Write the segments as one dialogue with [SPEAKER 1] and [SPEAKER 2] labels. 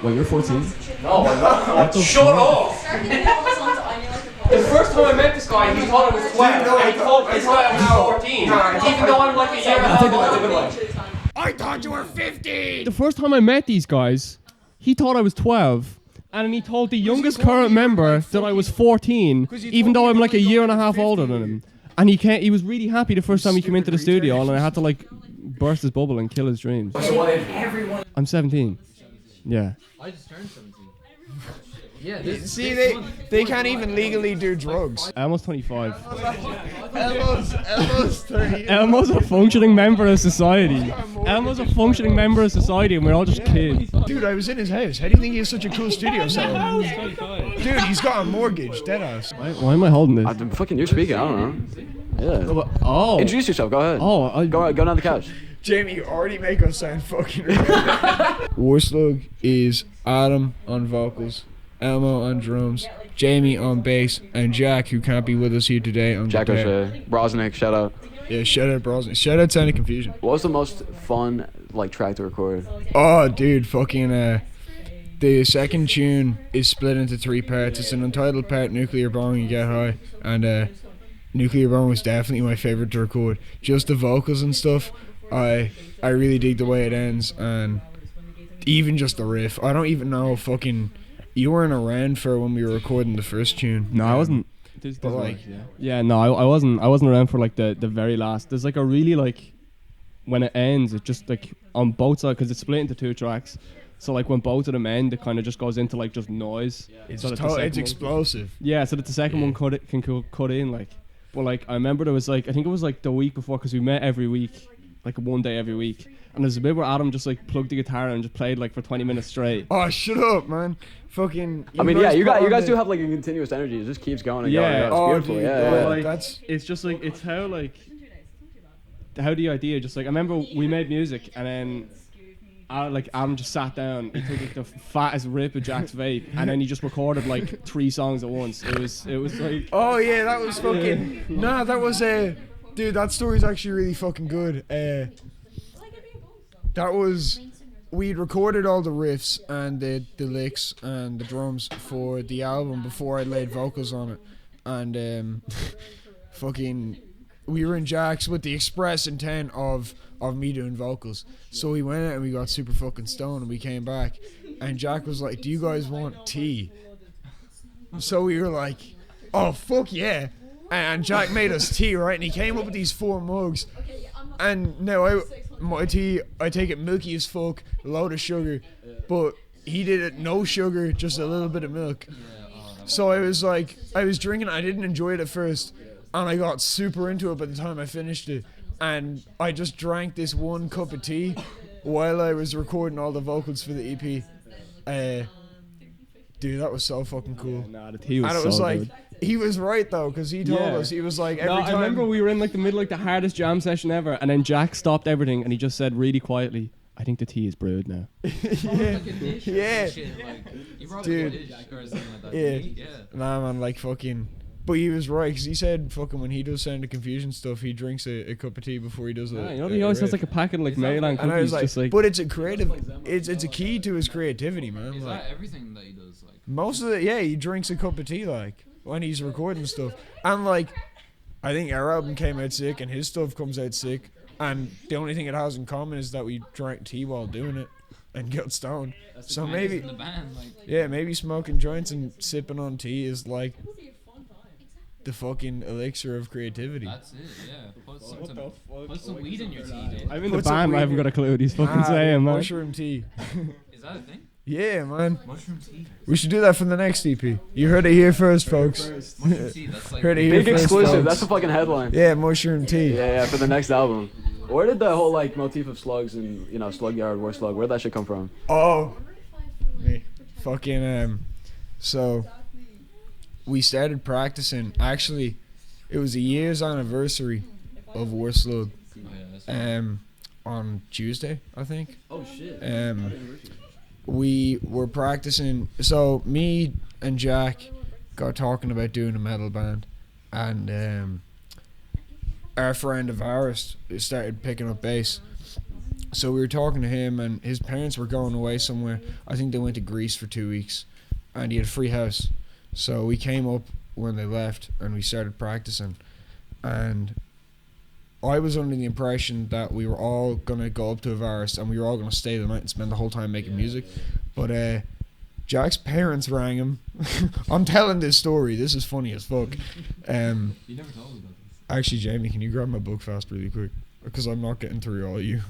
[SPEAKER 1] Wait, you're 14?
[SPEAKER 2] No, I'm not. Shut up! The first time I met this guy, he thought I was 12, and he thought this guy I was 14. Even though I'm like a year and a half older.
[SPEAKER 3] I thought you were 15!
[SPEAKER 4] The first time I met these guys, he thought I was 12. And then he told the youngest current member that I was 14, even though I'm like a year and a half older than him. And he was really happy the first time he came into the studio, and I had to like burst his bubble and kill his dreams. I'm 17. Yeah.
[SPEAKER 5] I just turned 17.
[SPEAKER 3] Yeah, see, they can't even legally do drugs.
[SPEAKER 4] Elmo's 25.
[SPEAKER 3] Elmo's 30.
[SPEAKER 4] Elmo's a functioning member of society. Elmo's a functioning member of society, and we're all just kids.
[SPEAKER 3] Dude, I was in his house. How do you think he has such a cool studio setup? Dude, he's got a mortgage, deadass.
[SPEAKER 4] Why am I holding this?
[SPEAKER 6] Fucking, you're speaking. I don't know. Yeah.
[SPEAKER 4] Oh.
[SPEAKER 6] Introduce yourself. Go ahead.
[SPEAKER 4] Oh.
[SPEAKER 6] Go down the couch.
[SPEAKER 3] Jamie, you already make us sound fucking ridiculous. Warslug is Adam on vocals, Elmo on drums, Jamie on bass, and Jack, who can't be with us here today, on
[SPEAKER 6] Jack
[SPEAKER 3] guitar.
[SPEAKER 6] O'Shea. Brosnick, shout out.
[SPEAKER 3] Yeah, shout out Brosnan. Shout out Sound of Confusion.
[SPEAKER 6] What was the most fun track to record?
[SPEAKER 3] Oh, dude, fucking the second tune is split into 3 parts. It's an untitled part, Nuclear Bomb and Get High, and Nuclear Bomb was definitely my favorite to record. Just the vocals and stuff, I really dig the way it ends, and even just the riff. I don't even know fucking. You weren't around for when we were recording the first tune.
[SPEAKER 4] No, I wasn't.
[SPEAKER 3] But like,
[SPEAKER 4] yeah, no, I wasn't around for like the very last. There's like a really like, when it ends, it just like on both sides, because it's split into 2 tracks. So like when both of them end, it kind of just goes into like just noise.
[SPEAKER 3] It's
[SPEAKER 4] so
[SPEAKER 3] it's explosive.
[SPEAKER 4] Yeah, so that the second one can cut in like. But like I remember there was like, I think it was like the week before, because we met every week, like one day every week. And there's a bit where Adam just like plugged the guitar and just played like for 20 minutes straight.
[SPEAKER 3] Oh, shut up, man. Fucking.
[SPEAKER 6] I mean, yeah, you guys do have like a continuous energy. It just keeps going and going.
[SPEAKER 4] Yeah.
[SPEAKER 6] It's beautiful.
[SPEAKER 3] Dude,
[SPEAKER 6] yeah.
[SPEAKER 4] Like,
[SPEAKER 3] that's.
[SPEAKER 4] It's just like, it's how the idea just like, I remember we made music and then Adam just sat down, he took like the fattest rip of Jack's vape, and then he just recorded like 3 songs at once. It was like.
[SPEAKER 3] Oh yeah, that was fucking. Nah, that was dude, that story's actually really fucking good. That was. We'd recorded all the riffs and the licks and the drums for the album before I laid vocals on it, and fucking. We were in Jack's with the express intent of me doing vocals. So we went out and we got super fucking stoned, and we came back and Jack was like, "Do you guys want tea?" So we were like, "Oh fuck yeah." And Jack made us tea, right? And he came up with these 4 mugs. And now my tea, I take it milky as fuck, a load of sugar. But he did it no sugar, just a little bit of milk. So I was like, I was drinking it, I didn't enjoy it at first. And I got super into it by the time I finished it. And I just drank this 1 cup of tea while I was recording all the vocals for the EP. Dude, that was so fucking cool.
[SPEAKER 4] Nah, the tea was
[SPEAKER 3] and it
[SPEAKER 4] so
[SPEAKER 3] was like,
[SPEAKER 4] good.
[SPEAKER 3] he was right though, because he told us, he was like, every time.
[SPEAKER 4] I remember we were in like the middle, like the hardest jam session ever, and then Jack stopped everything and he just said really quietly, "I think the tea is brewed now."
[SPEAKER 3] Yeah. Dude. Yeah. Nah, man, like fucking. But he was right, because he said fucking when he does Sound of Confusion stuff, he drinks a cup of tea before he does it.
[SPEAKER 4] Yeah, you know, he always has like a packet of like Mayland cookies.
[SPEAKER 3] And I was like,
[SPEAKER 4] just like,
[SPEAKER 3] but it's a creative, it's a key to his creativity, man.
[SPEAKER 5] Is
[SPEAKER 3] like,
[SPEAKER 5] that everything that he does? Like
[SPEAKER 3] most of it, yeah, he drinks a cup of tea like when he's recording stuff. And like, I think our album came out sick and his stuff comes out sick. And the only thing it has in common is that we drank tea while doing it and got stoned. So maybe, yeah, maybe smoking joints and sipping on tea is like the fucking elixir of creativity.
[SPEAKER 5] That's it, yeah. Put some weed in your tea, dude.
[SPEAKER 4] I'm in the band, I haven't got a clue what he's fucking saying, man.
[SPEAKER 3] Mushroom tea.
[SPEAKER 5] Is that a thing?
[SPEAKER 3] Yeah, man.
[SPEAKER 5] Mushroom tea.
[SPEAKER 3] We should do that for the next EP. You heard it here first, folks.
[SPEAKER 5] Mushroom tea, that's like
[SPEAKER 3] Heard it here
[SPEAKER 6] Big
[SPEAKER 3] first,
[SPEAKER 6] exclusive.
[SPEAKER 3] folks.
[SPEAKER 6] That's the fucking headline.
[SPEAKER 3] Yeah, mushroom tea.
[SPEAKER 6] Yeah, for the next album. Where did the whole like motif of slugs and slug yard, war slug? Where'd that shit come from?
[SPEAKER 3] Oh, me, fucking so we started practicing. Actually, it was a year's anniversary of Warslug. On Tuesday, I think.
[SPEAKER 6] Oh shit.
[SPEAKER 3] We were practicing. So me and Jack got talking about doing a metal band, and our friend Avaris started picking up bass, So we were talking to him, and his parents were going away somewhere. I think they went to Greece for 2 weeks, and he had a free house. So we came up when they left, and we started practicing. And I was under the impression that we were all going to go up to Avaris, and we were all going to stay the night and spend the whole time making music. But Jack's parents rang him. I'm telling this story. This is funny as fuck.
[SPEAKER 5] You never told me about this.
[SPEAKER 3] Actually, Jamie, can you grab my book fast really quick? Because I'm not getting through all of you.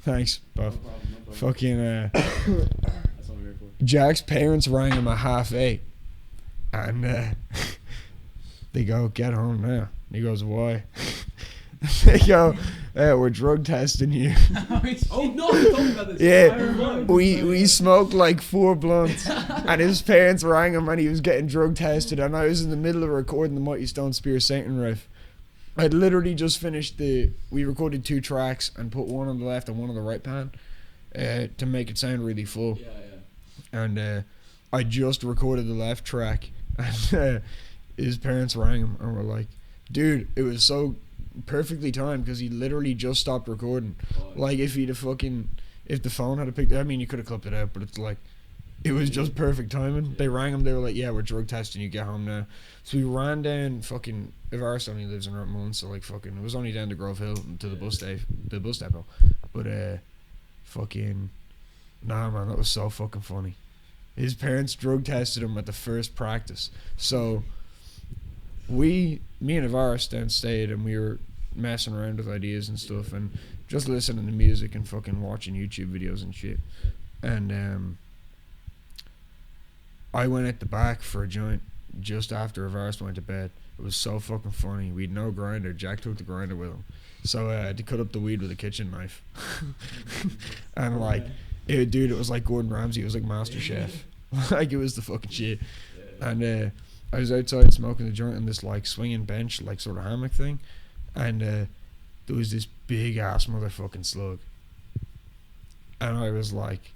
[SPEAKER 3] Thanks, Buff.
[SPEAKER 6] No problem.
[SPEAKER 3] Fucking
[SPEAKER 6] That's what I'm here for.
[SPEAKER 3] Jack's parents rang him at 8:30, and they go, "Get home now." And he goes, "Why?" They go, "We're drug testing you."
[SPEAKER 5] Oh no, I told me about this.
[SPEAKER 3] Yeah, we smoked like 4 blunts, and his parents rang him, and he was getting drug tested, and I was in the middle of recording the Mighty Stone Spear Satan riff. I'd literally just finished we recorded 2 tracks and put one on the left and one on the right pan to make it sound really full. And I just recorded the left track, and his parents rang him and were like, "Dude, it was so perfectly timed because he literally just stopped recording. Like if the phone had picked, I mean, you could have clipped it out, but it's like, it was just perfect timing." They rang him, they were like, "Yeah, we're drug testing you, get home now." So we ran down fucking, Avaris only lives in Rutland, so like fucking, it was only down to Grove Hill to the bus depot. But fucking, nah man, that was so fucking funny. His parents drug tested him at the first practice. So me and Avaris then stayed, and we were messing around with ideas and stuff, and just listening to music and fucking watching YouTube videos and shit. And I went at the back for a joint just after Avaris went to bed. It was so fucking funny. We'd no grinder. Jack took the grinder with him, so I had to cut up the weed with a kitchen knife. And like, it was like Gordon Ramsay. It was like Master Chef. Like, it was the fucking shit. And I was outside smoking the joint on this like swinging bench, like sort of hammock thing, and there was this big ass motherfucking slug. And I was like,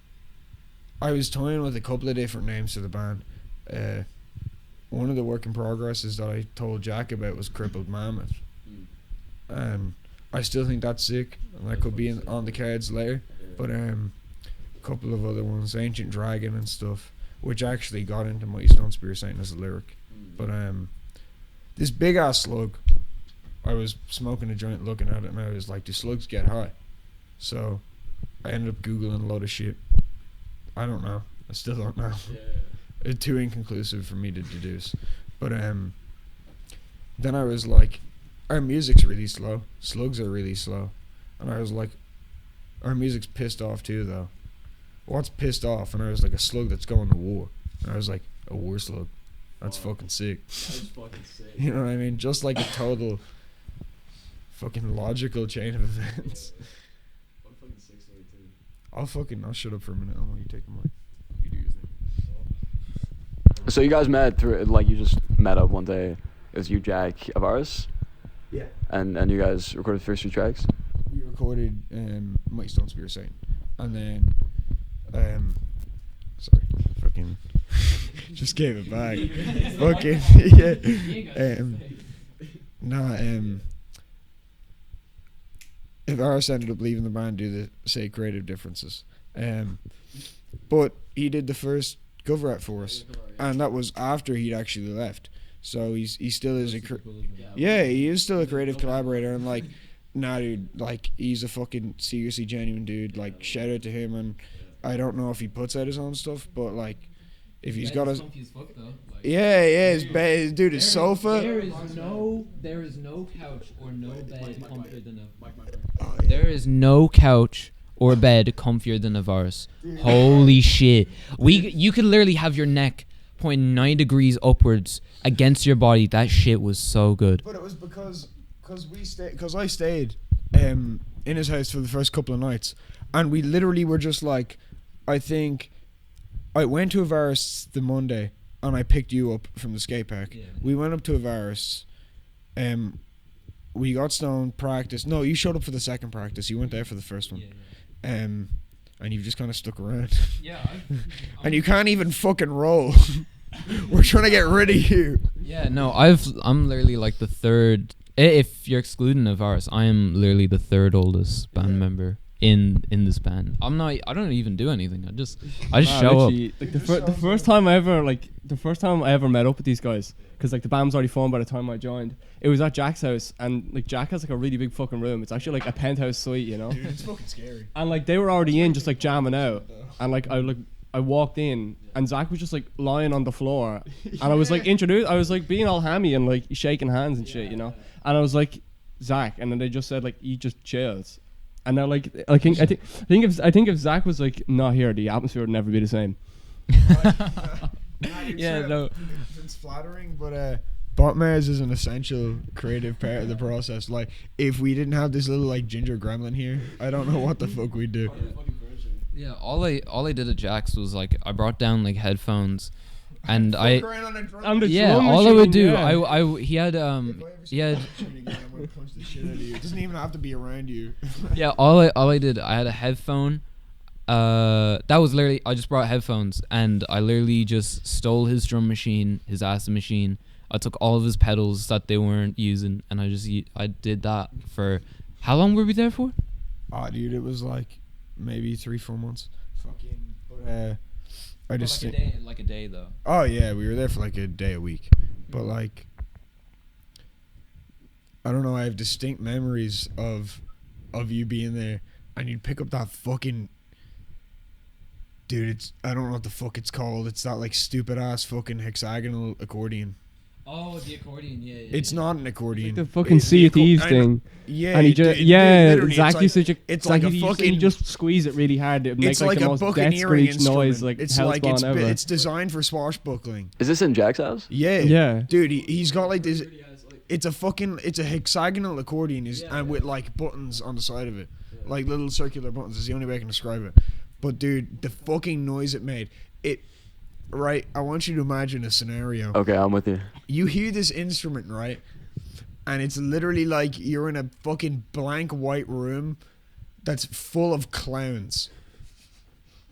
[SPEAKER 3] I was toying with a couple of different names for the band. One of the work in progresses that I told Jack about was Crippled Mammoth. And I still think that's sick, and that could be on the cards later. But a couple of other ones, Ancient Dragon and stuff, which actually got into Mighty Stone Spear Satan as a lyric. But this big ass slug, I was smoking a joint looking at it, and I was like, "Do slugs get high?" So I ended up Googling a lot of shit. I don't know. I still don't know. It's too inconclusive for me to deduce. But then I was like, our music's really slow. Slugs are really slow. And I was like, our music's pissed off too, though. What's pissed off? And I was like, a slug that's going to war. And I was like, a war slug. That's fucking sick.
[SPEAKER 6] That's fucking sick.
[SPEAKER 3] You know what I mean? Just like a total fucking logical chain of events.
[SPEAKER 6] What fucking sick story too.
[SPEAKER 3] I'll shut up for a minute. I'll let you take the mic. You do your thing.
[SPEAKER 6] So you guys met through, like, you just met up one day. It was you, Jack, Avaris?
[SPEAKER 3] Yeah.
[SPEAKER 6] And you guys recorded the first 2 tracks?
[SPEAKER 3] We recorded Mighty Stone Spear Satan. And then sorry, fucking just gave it back. Fucking Avaris ended up leaving the band due to creative differences. But he did the first cover art for us, and that was after he'd actually left. So he still is he is still a creative collaborator, and like, nah dude, like, he's a fucking seriously genuine dude. Like, shout out to him. And I don't know if he puts out his own stuff, but like, if he's got his his sofa.
[SPEAKER 5] There is no couch or no bed comfier than a. There is no couch or bed comfier than a Avaris. Holy shit! You could literally have your neck pointing 9 degrees upwards against your body. That shit was so good.
[SPEAKER 3] But it was because I stayed in his house for the first couple of nights, and we literally were just like, I think I went to Avaris the Monday, and I picked you up from the skate park. Yeah. We went up to Avaris. We got stoned, practice. No, you showed up for the second practice. You weren't there for the first one. And you've just kind of stuck around.
[SPEAKER 5] Yeah.
[SPEAKER 3] And you can't even fucking roll. We're trying to get rid of you.
[SPEAKER 5] Yeah, no, I'm literally like the third. If you're excluding Avaris, I am literally the third oldest band member in this band. I don't even do anything. I just show up.
[SPEAKER 4] Like the first time I ever met up with these guys, because like the band was already formed by the time I joined. It was at Jack's house, and like Jack has like a really big fucking room. It's actually like a penthouse suite, you know.
[SPEAKER 3] Dude, it's fucking scary.
[SPEAKER 4] And like they were already in, just like jamming out, and like I walked in, and Zach was just like lying on the floor, and I was like I was like being all hammy and like shaking hands and shit, you know. And I was like, Zach, and then they just said like he just chills, and they're like I think if Zach was like not here, the atmosphere would never be the same.
[SPEAKER 5] Yeah, no.
[SPEAKER 3] It's flattering, but Botmares is an essential creative part of the process. Like, if we didn't have this little like ginger gremlin here, I don't know what the fuck we'd do.
[SPEAKER 5] Yeah, all I did at Jack's was like I brought down like headphones, and all I would do he had
[SPEAKER 3] It doesn't even have to be around you.
[SPEAKER 5] yeah, all I did, I had a headphone. That was literally, I just brought headphones, and I literally just stole his drum machine, his acid machine. I took all of his pedals that they weren't using, and I did that for, how long were we there for?
[SPEAKER 3] Oh, dude, it was like maybe 3-4 months. Fucking, but I just
[SPEAKER 5] like a day though.
[SPEAKER 3] Oh yeah, we were there for like a day a week, but like, I don't know. I have distinct memories of you being there, and you'd pick up that fucking. Dude, I don't know what the fuck it's called. It's that like stupid ass fucking hexagonal accordion.
[SPEAKER 5] Oh, the accordion, yeah.
[SPEAKER 3] It's not an accordion.
[SPEAKER 4] Like the fucking Sea of Thieves thing.
[SPEAKER 3] Yeah,
[SPEAKER 4] and he just exactly such a.
[SPEAKER 3] It's like a fucking.
[SPEAKER 4] You just squeeze it really hard. It makes like the most death screech noise, like
[SPEAKER 3] it's
[SPEAKER 4] like
[SPEAKER 3] it's designed for swashbuckling.
[SPEAKER 6] Is this in Jack's house?
[SPEAKER 3] Yeah, dude. He's got like this. It's a hexagonal accordion, and with like buttons on the side of it, like little circular buttons. Is the only way I can describe it. But dude, the fucking noise it made, right? I want you to imagine a scenario.
[SPEAKER 6] Okay, I'm with you.
[SPEAKER 3] You hear this instrument, right? And it's literally like you're in a fucking blank white room that's full of clowns.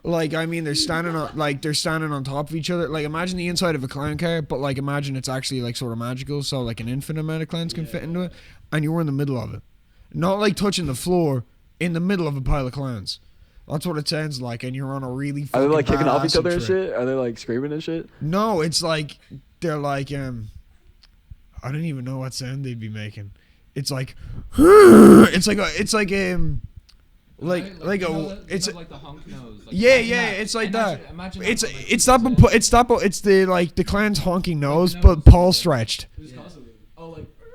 [SPEAKER 3] Like, I mean, they're standing on top of each other. Like, imagine the inside of a clown car, but like imagine it's actually like sort of magical, so like an infinite amount of clowns can fit into it, and you're in the middle of it. Not like touching the floor, in the middle of a pile of clowns. That's what it sounds like, and you're on a really fucking.
[SPEAKER 6] Are they like kicking off each other and
[SPEAKER 3] trip.
[SPEAKER 6] shit? Are they like screaming and shit?
[SPEAKER 3] No, it's like they're like I don't even know what sound they'd be making. It's like it's like the
[SPEAKER 5] honk nose. Like
[SPEAKER 3] it's like that. It's the clown's honking nose, but Paul stretched.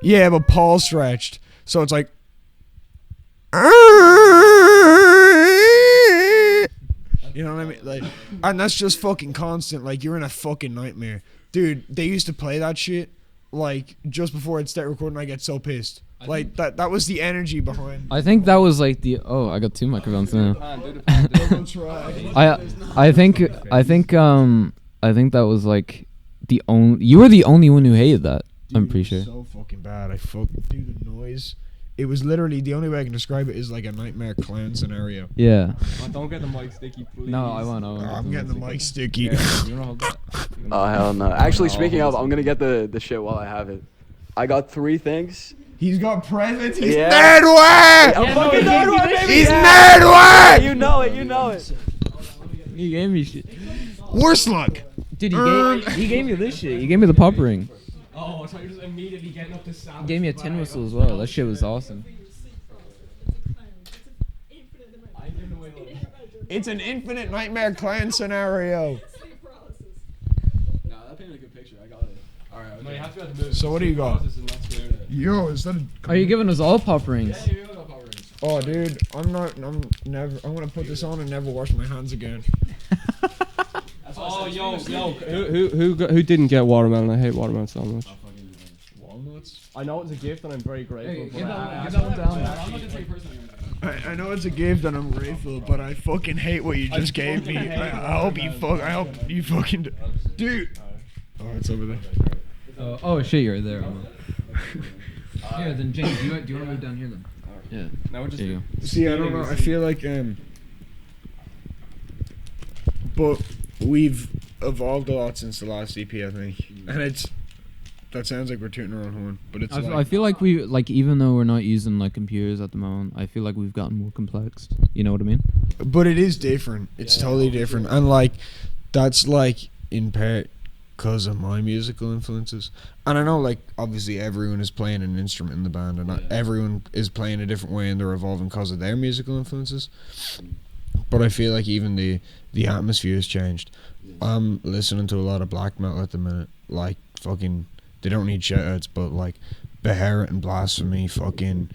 [SPEAKER 3] Yeah, but Paul stretched, so it's like. You know what I mean? Like, and that's just fucking constant. Like, you're in a fucking nightmare. Dude, they used to play that shit, like, just before I'd start recording. I get so pissed. Like, that was the energy behind.
[SPEAKER 5] I think that was like the, I got 2 microphones now. I think that was like you were the only one who hated that.
[SPEAKER 3] Dude,
[SPEAKER 5] I'm pretty sure.
[SPEAKER 3] So fucking bad. Dude, the noise. It was literally, the only way I can describe it is like a nightmare clown scenario.
[SPEAKER 5] Yeah.
[SPEAKER 4] Don't get the mic sticky, please.
[SPEAKER 5] No, I won't.
[SPEAKER 3] I'm getting the mic sticky.
[SPEAKER 5] You wanna hold that?
[SPEAKER 6] Oh, hell no. Actually, speaking of, I'm going to get the shit while I have it. I got 3 things.
[SPEAKER 3] He's got presents. He's
[SPEAKER 6] Yeah.
[SPEAKER 3] nerdware!
[SPEAKER 6] I'm fucking nerdware, baby!
[SPEAKER 3] He's nerdware!
[SPEAKER 6] You know it.
[SPEAKER 5] He gave me shit.
[SPEAKER 3] Warslug!
[SPEAKER 5] Dude, he gave me this shit. He gave me the pop ring.
[SPEAKER 4] Oh, so you're just immediately getting up to sound.
[SPEAKER 5] He gave me a tin whistle as well. That shit was awesome.
[SPEAKER 3] It's an infinite nightmare clown scenario.
[SPEAKER 2] Nah, that painted a good picture. I got it. Alright, okay.
[SPEAKER 4] have to be able to move.
[SPEAKER 3] So what do you got? Yo, is that
[SPEAKER 5] Are you giving us all pop rings?
[SPEAKER 3] Oh, dude, I'm gonna put this on and never wash my hands again.
[SPEAKER 4] Oh, yo, who didn't get watermelon? I hate watermelon so much.
[SPEAKER 3] Walnuts?
[SPEAKER 4] I know it's a gift and I'm very grateful.
[SPEAKER 5] Hey, give that one down.
[SPEAKER 3] I know it's a gift and I'm grateful, but I fucking hate what you just gave me. I hope you fucking dude. Oh, it's over there.
[SPEAKER 5] Oh shit, you're there. Here, then James, do you want to move down here then? Yeah.
[SPEAKER 4] Now we're just.
[SPEAKER 5] There you go.
[SPEAKER 3] See, I don't know. I feel like but we've evolved a lot since the last EP, I think, and it's That sounds like we're tooting our own horn, but it's like...
[SPEAKER 5] I feel like we, like, even though we're not using, like, computers at the moment, I feel like we've gotten more complex. You know what I mean?
[SPEAKER 3] But it is different. It's totally different. And, like, that's, like, in part because of my musical influences. And I know, like, obviously everyone is playing an instrument in the band, and everyone is playing a different way, and they're evolving because of their musical influences. But I feel like even the atmosphere has changed. I'm listening to a lot of black metal at the minute. Like, fucking... They don't need shoutouts, but like Beherit and Blasphemy, fucking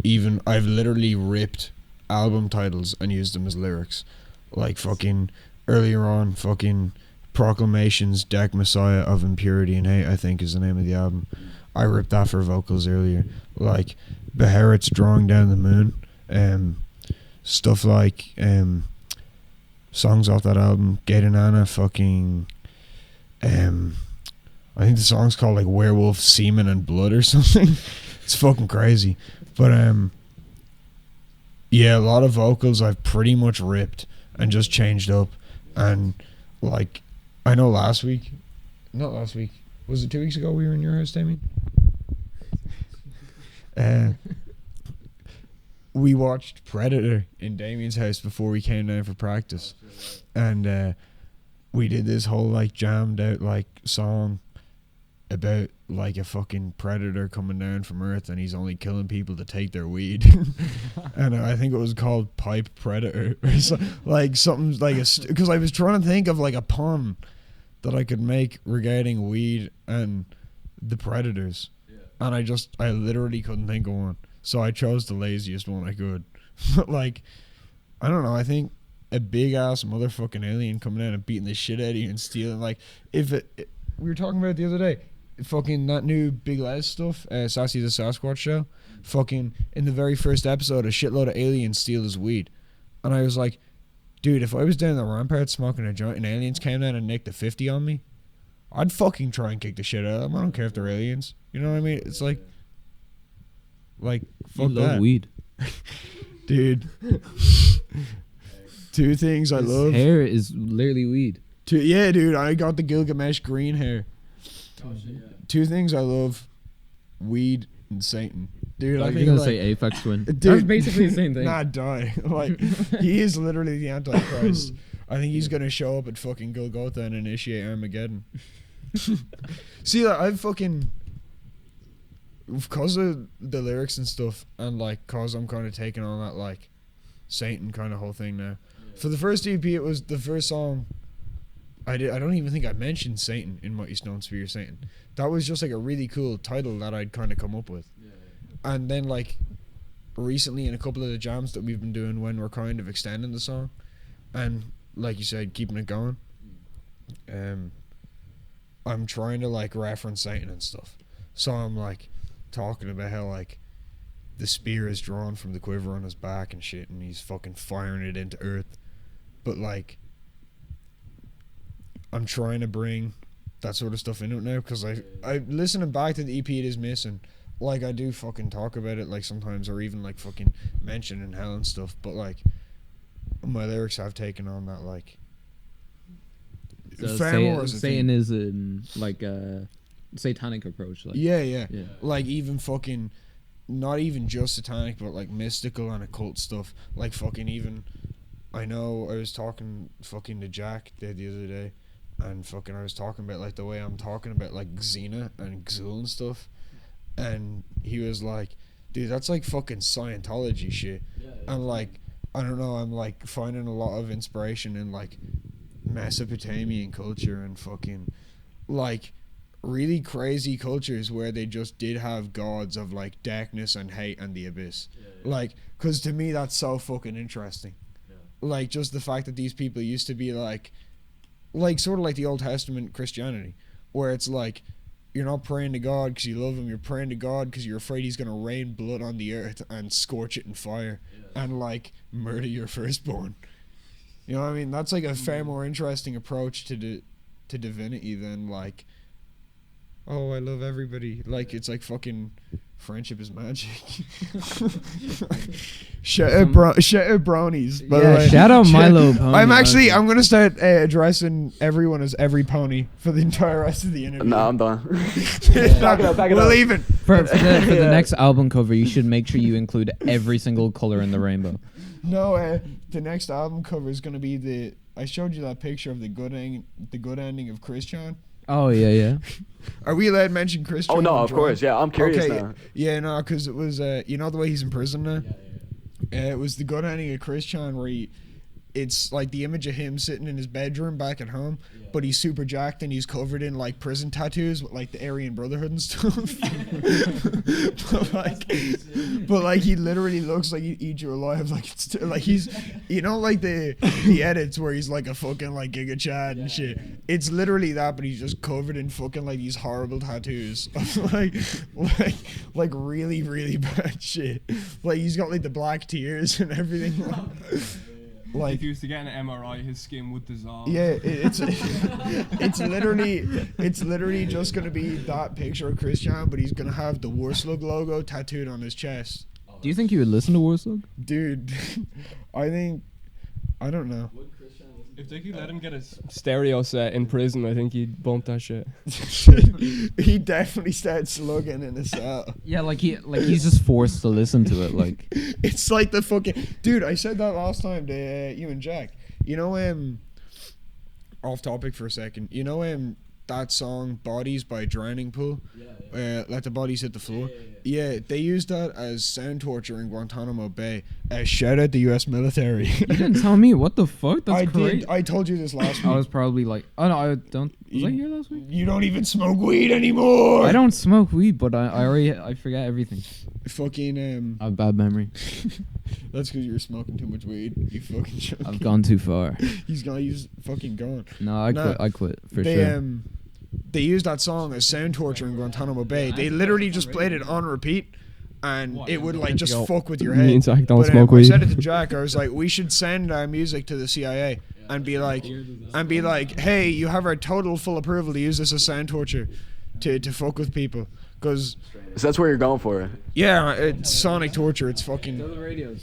[SPEAKER 3] even I've literally ripped album titles and used them as lyrics. Like fucking earlier on, fucking Proclamations, Deck Messiah of Impurity and Hate, I think is the name of the album. I ripped that for vocals earlier. Like Beherit's Drawing Down the Moon. Stuff like songs off that album. Gaten Anna, fucking I think the song's called like Werewolf, Semen and Blood or something. It's fucking crazy. But yeah, a lot of vocals I've pretty much ripped and just changed up. And like I know not last week, was it 2 weeks ago we were in your house, Damien? We watched Predator in Damien's house before we came down for practice. And we did this whole like jammed out like song about like a fucking predator coming down from Earth and he's only killing people to take their weed. And I think it was called Pipe Predator or like something like because I was trying to think of like a pun that I could make regarding weed and the predators, and I literally couldn't think of one, so I chose the laziest one I could. But like I don't know, I think a big ass motherfucking alien coming down and beating the shit out of you and stealing, like if we were talking about it the other day, fucking that new Big Les stuff, Sassy the Sasquatch show, fucking in the very first episode a shitload of aliens steal his weed, and I was like, dude, if I was down the rampart smoking a joint and aliens came down and nicked the 50 on me, I'd fucking try and kick the shit out of them. I don't care if they're aliens, you know what I mean? It's like fuck
[SPEAKER 5] you love
[SPEAKER 3] that
[SPEAKER 5] weed.
[SPEAKER 3] Dude. Two things I love.
[SPEAKER 5] Hair is literally weed.
[SPEAKER 3] Yeah, dude, I got the Gilgamesh green hair. Two things I love: weed and Satan. Dude,
[SPEAKER 5] I think gonna say Aphex Twin.
[SPEAKER 3] Dude,
[SPEAKER 5] that's basically the same thing.
[SPEAKER 3] Nah, die. Like he is literally the Antichrist. I think he's gonna show up at fucking Golgotha and initiate Armageddon. See, like, I've fucking, because of the lyrics and stuff, and like, cause I'm kind of taking on that like Satan kind of whole thing now. For the first EP, it was the first song. I don't even think I mentioned Satan in Mighty Stone Spear Satan. That was just like a really cool title that I'd kind of come up with. And then like recently in a couple of the jams that we've been doing when we're kind of extending the song and like you said, keeping it going, I'm trying to like reference Satan and stuff. So I'm like talking about how like the spear is drawn from the quiver on his back and shit, and he's fucking firing it into earth. But like I'm trying to bring that sort of stuff into it now, because I listening back to the EP, it is missing. Like I do fucking talk about it like sometimes, or even like fucking mention in hell and stuff, but like my lyrics have taken on that like
[SPEAKER 5] so Satan is in like a satanic approach, like
[SPEAKER 3] yeah like even fucking not even just satanic, but like mystical and occult stuff. Like fucking even I know I was talking fucking to Jack the other day, and fucking I was talking about like the way I'm talking about like Xena and Xul and stuff, and he was like, dude, that's like fucking Scientology shit. And like I don't know, I'm like finding a lot of inspiration in like Mesopotamian culture and fucking like really crazy cultures where they just did have gods of like darkness and hate and the abyss. Like, cause to me that's so fucking interesting. Like just the fact that these people used to be like sort of like the Old Testament Christianity, where it's like you're not praying to God because you love him, you're praying to God because you're afraid he's gonna rain blood on the earth and scorch it in fire and like murder your firstborn. You know what I mean? That's like a far more interesting approach to divinity than like, oh, I love everybody. Like it's like fucking Friendship is magic. Shout out bronies. By the way.
[SPEAKER 5] Shout out Milo Pony.
[SPEAKER 3] I'm gonna start addressing everyone as every pony for the entire rest of the interview.
[SPEAKER 6] No, I'm done.
[SPEAKER 3] Back it up. We're leaving.
[SPEAKER 5] For the next album cover, you should make sure you include every single color in the rainbow.
[SPEAKER 3] No, the next album cover is gonna be I showed you that picture of the good ending of Christian.
[SPEAKER 5] Oh yeah.
[SPEAKER 3] Are we allowed to mention Christian?
[SPEAKER 6] Oh no, of course. Yeah, I'm curious now.
[SPEAKER 3] Yeah, no, because it was you know the way he's in prison now. It was the good ending of Christian where it's like the image of him sitting in his bedroom back at home, but he's super jacked and he's covered in like prison tattoos with like the Aryan Brotherhood and stuff. but like he literally looks like he'd eat you alive. Like it's like he's, you know, like the edits where he's like a fucking like Giga Chad and shit. It's literally that, but he's just covered in fucking like these horrible tattoos, like really really bad shit. Like he's got like the black tears and everything. Like
[SPEAKER 4] if he was to get an MRI, his skin would dissolve.
[SPEAKER 3] Yeah, it's literally just gonna be that picture of Christian, but he's gonna have the Warslug logo tattooed on his chest.
[SPEAKER 5] Do you think you would listen to Warslug?
[SPEAKER 3] Dude, I don't know.
[SPEAKER 4] If they could let him get a stereo set in prison, I think he'd bump that shit.
[SPEAKER 3] He definitely started slugging in the cell.
[SPEAKER 5] Yeah, like he's just forced to listen to it. Like
[SPEAKER 3] it's like the fucking dude. I said that last time to you and Jack. You know, off topic for a second. You know, that song "Bodies" by Drowning Pool. Let the bodies hit the floor. Yeah, they used that as sound torture in Guantanamo Bay. Shout out the U.S. military.
[SPEAKER 5] You didn't tell me. What the fuck? That's crazy.
[SPEAKER 3] I told you this last week.
[SPEAKER 5] I was probably like, oh no, I don't. Was I here last week?
[SPEAKER 3] You don't even smoke weed anymore.
[SPEAKER 5] I don't smoke weed, but I forget everything.
[SPEAKER 3] Fucking
[SPEAKER 5] I have bad memory.
[SPEAKER 3] That's because you're smoking too much weed. You fucking junkie.
[SPEAKER 5] I've gone too far.
[SPEAKER 3] He's fucking gone.
[SPEAKER 5] No, I quit for sure.
[SPEAKER 3] They used that song as sound torture in Guantanamo Bay. They literally just played it on repeat, and it would like just fuck with your head.
[SPEAKER 4] Me and Zach don't
[SPEAKER 3] But,
[SPEAKER 4] smoke
[SPEAKER 3] I
[SPEAKER 4] weed.
[SPEAKER 3] said it to Jack. I was like, we should send our music to the CIA and be like, hey, you have our total full approval to use this as sound torture to fuck with people. Because
[SPEAKER 6] So that's where you're going for.
[SPEAKER 3] yeah, it's sonic torture. It's fucking.
[SPEAKER 5] Tell the radio.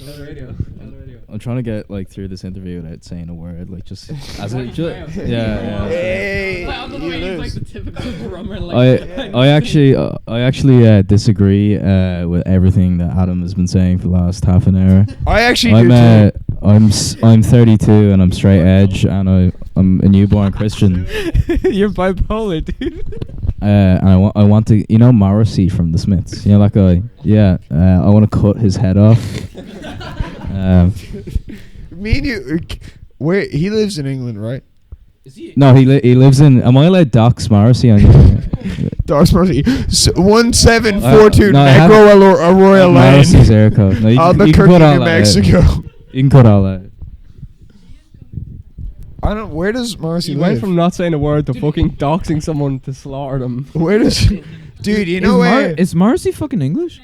[SPEAKER 1] I'm trying to get like through this interview without saying a word, like just as a yeah.
[SPEAKER 3] Hey,
[SPEAKER 5] On the
[SPEAKER 3] you
[SPEAKER 5] radio, like
[SPEAKER 3] lose.
[SPEAKER 5] the typical drummer. Like
[SPEAKER 1] I actually disagree with everything that Adam has been saying for the last half an hour.
[SPEAKER 3] I actually do too.
[SPEAKER 1] I'm 32 and I'm straight edge and I'm a newborn Christian.
[SPEAKER 5] You're bipolar, dude.
[SPEAKER 1] And I want to, you know, Morrissey from the Smiths, you know that guy. Yeah, I want to cut his head off.
[SPEAKER 3] Me and you, where he lives in England, right?
[SPEAKER 1] No, he lives in. Am I allowed dox Morrissey on you?
[SPEAKER 3] Dogs Mercy. 1742
[SPEAKER 1] no, I have-
[SPEAKER 3] Negro Arroyo Lane,
[SPEAKER 1] Morrissey's air code. No, you can
[SPEAKER 3] Albuquerque,
[SPEAKER 1] cut all
[SPEAKER 3] New
[SPEAKER 1] that out.
[SPEAKER 3] Mexico.
[SPEAKER 1] You can cut all that.
[SPEAKER 3] I don't. Where does Morrissey
[SPEAKER 4] He
[SPEAKER 3] live?
[SPEAKER 4] went from not saying a word to fucking doxing someone to slaughter them.
[SPEAKER 3] Where does? Dude, you know where?
[SPEAKER 5] Is Morrissey fucking English?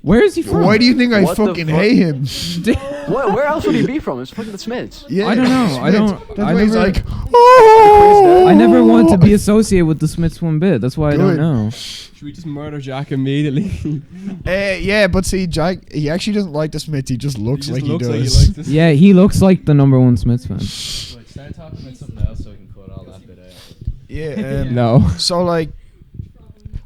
[SPEAKER 5] Where is he from?
[SPEAKER 3] Why do you think I
[SPEAKER 6] What the
[SPEAKER 3] fucking
[SPEAKER 6] fuck?
[SPEAKER 3] hate him?
[SPEAKER 6] Where else would he be from? It's fucking the Smiths.
[SPEAKER 3] Yeah,
[SPEAKER 5] I don't know. I don't.
[SPEAKER 3] That's
[SPEAKER 5] I
[SPEAKER 3] why he's
[SPEAKER 5] never,
[SPEAKER 3] like, oh.
[SPEAKER 5] I never want to be associated with the Smiths one bit. That's why I don't
[SPEAKER 3] Good.
[SPEAKER 5] know.
[SPEAKER 4] Should we just murder Jack immediately?
[SPEAKER 3] Yeah, but see, Jack, he actually doesn't like the Smiths. He just looks like he does.
[SPEAKER 4] this.
[SPEAKER 5] Yeah, he looks like the #1 Smiths fan.
[SPEAKER 1] Start talking about something else so we can cut all that bit out.
[SPEAKER 3] Yeah.
[SPEAKER 4] No.
[SPEAKER 3] So like,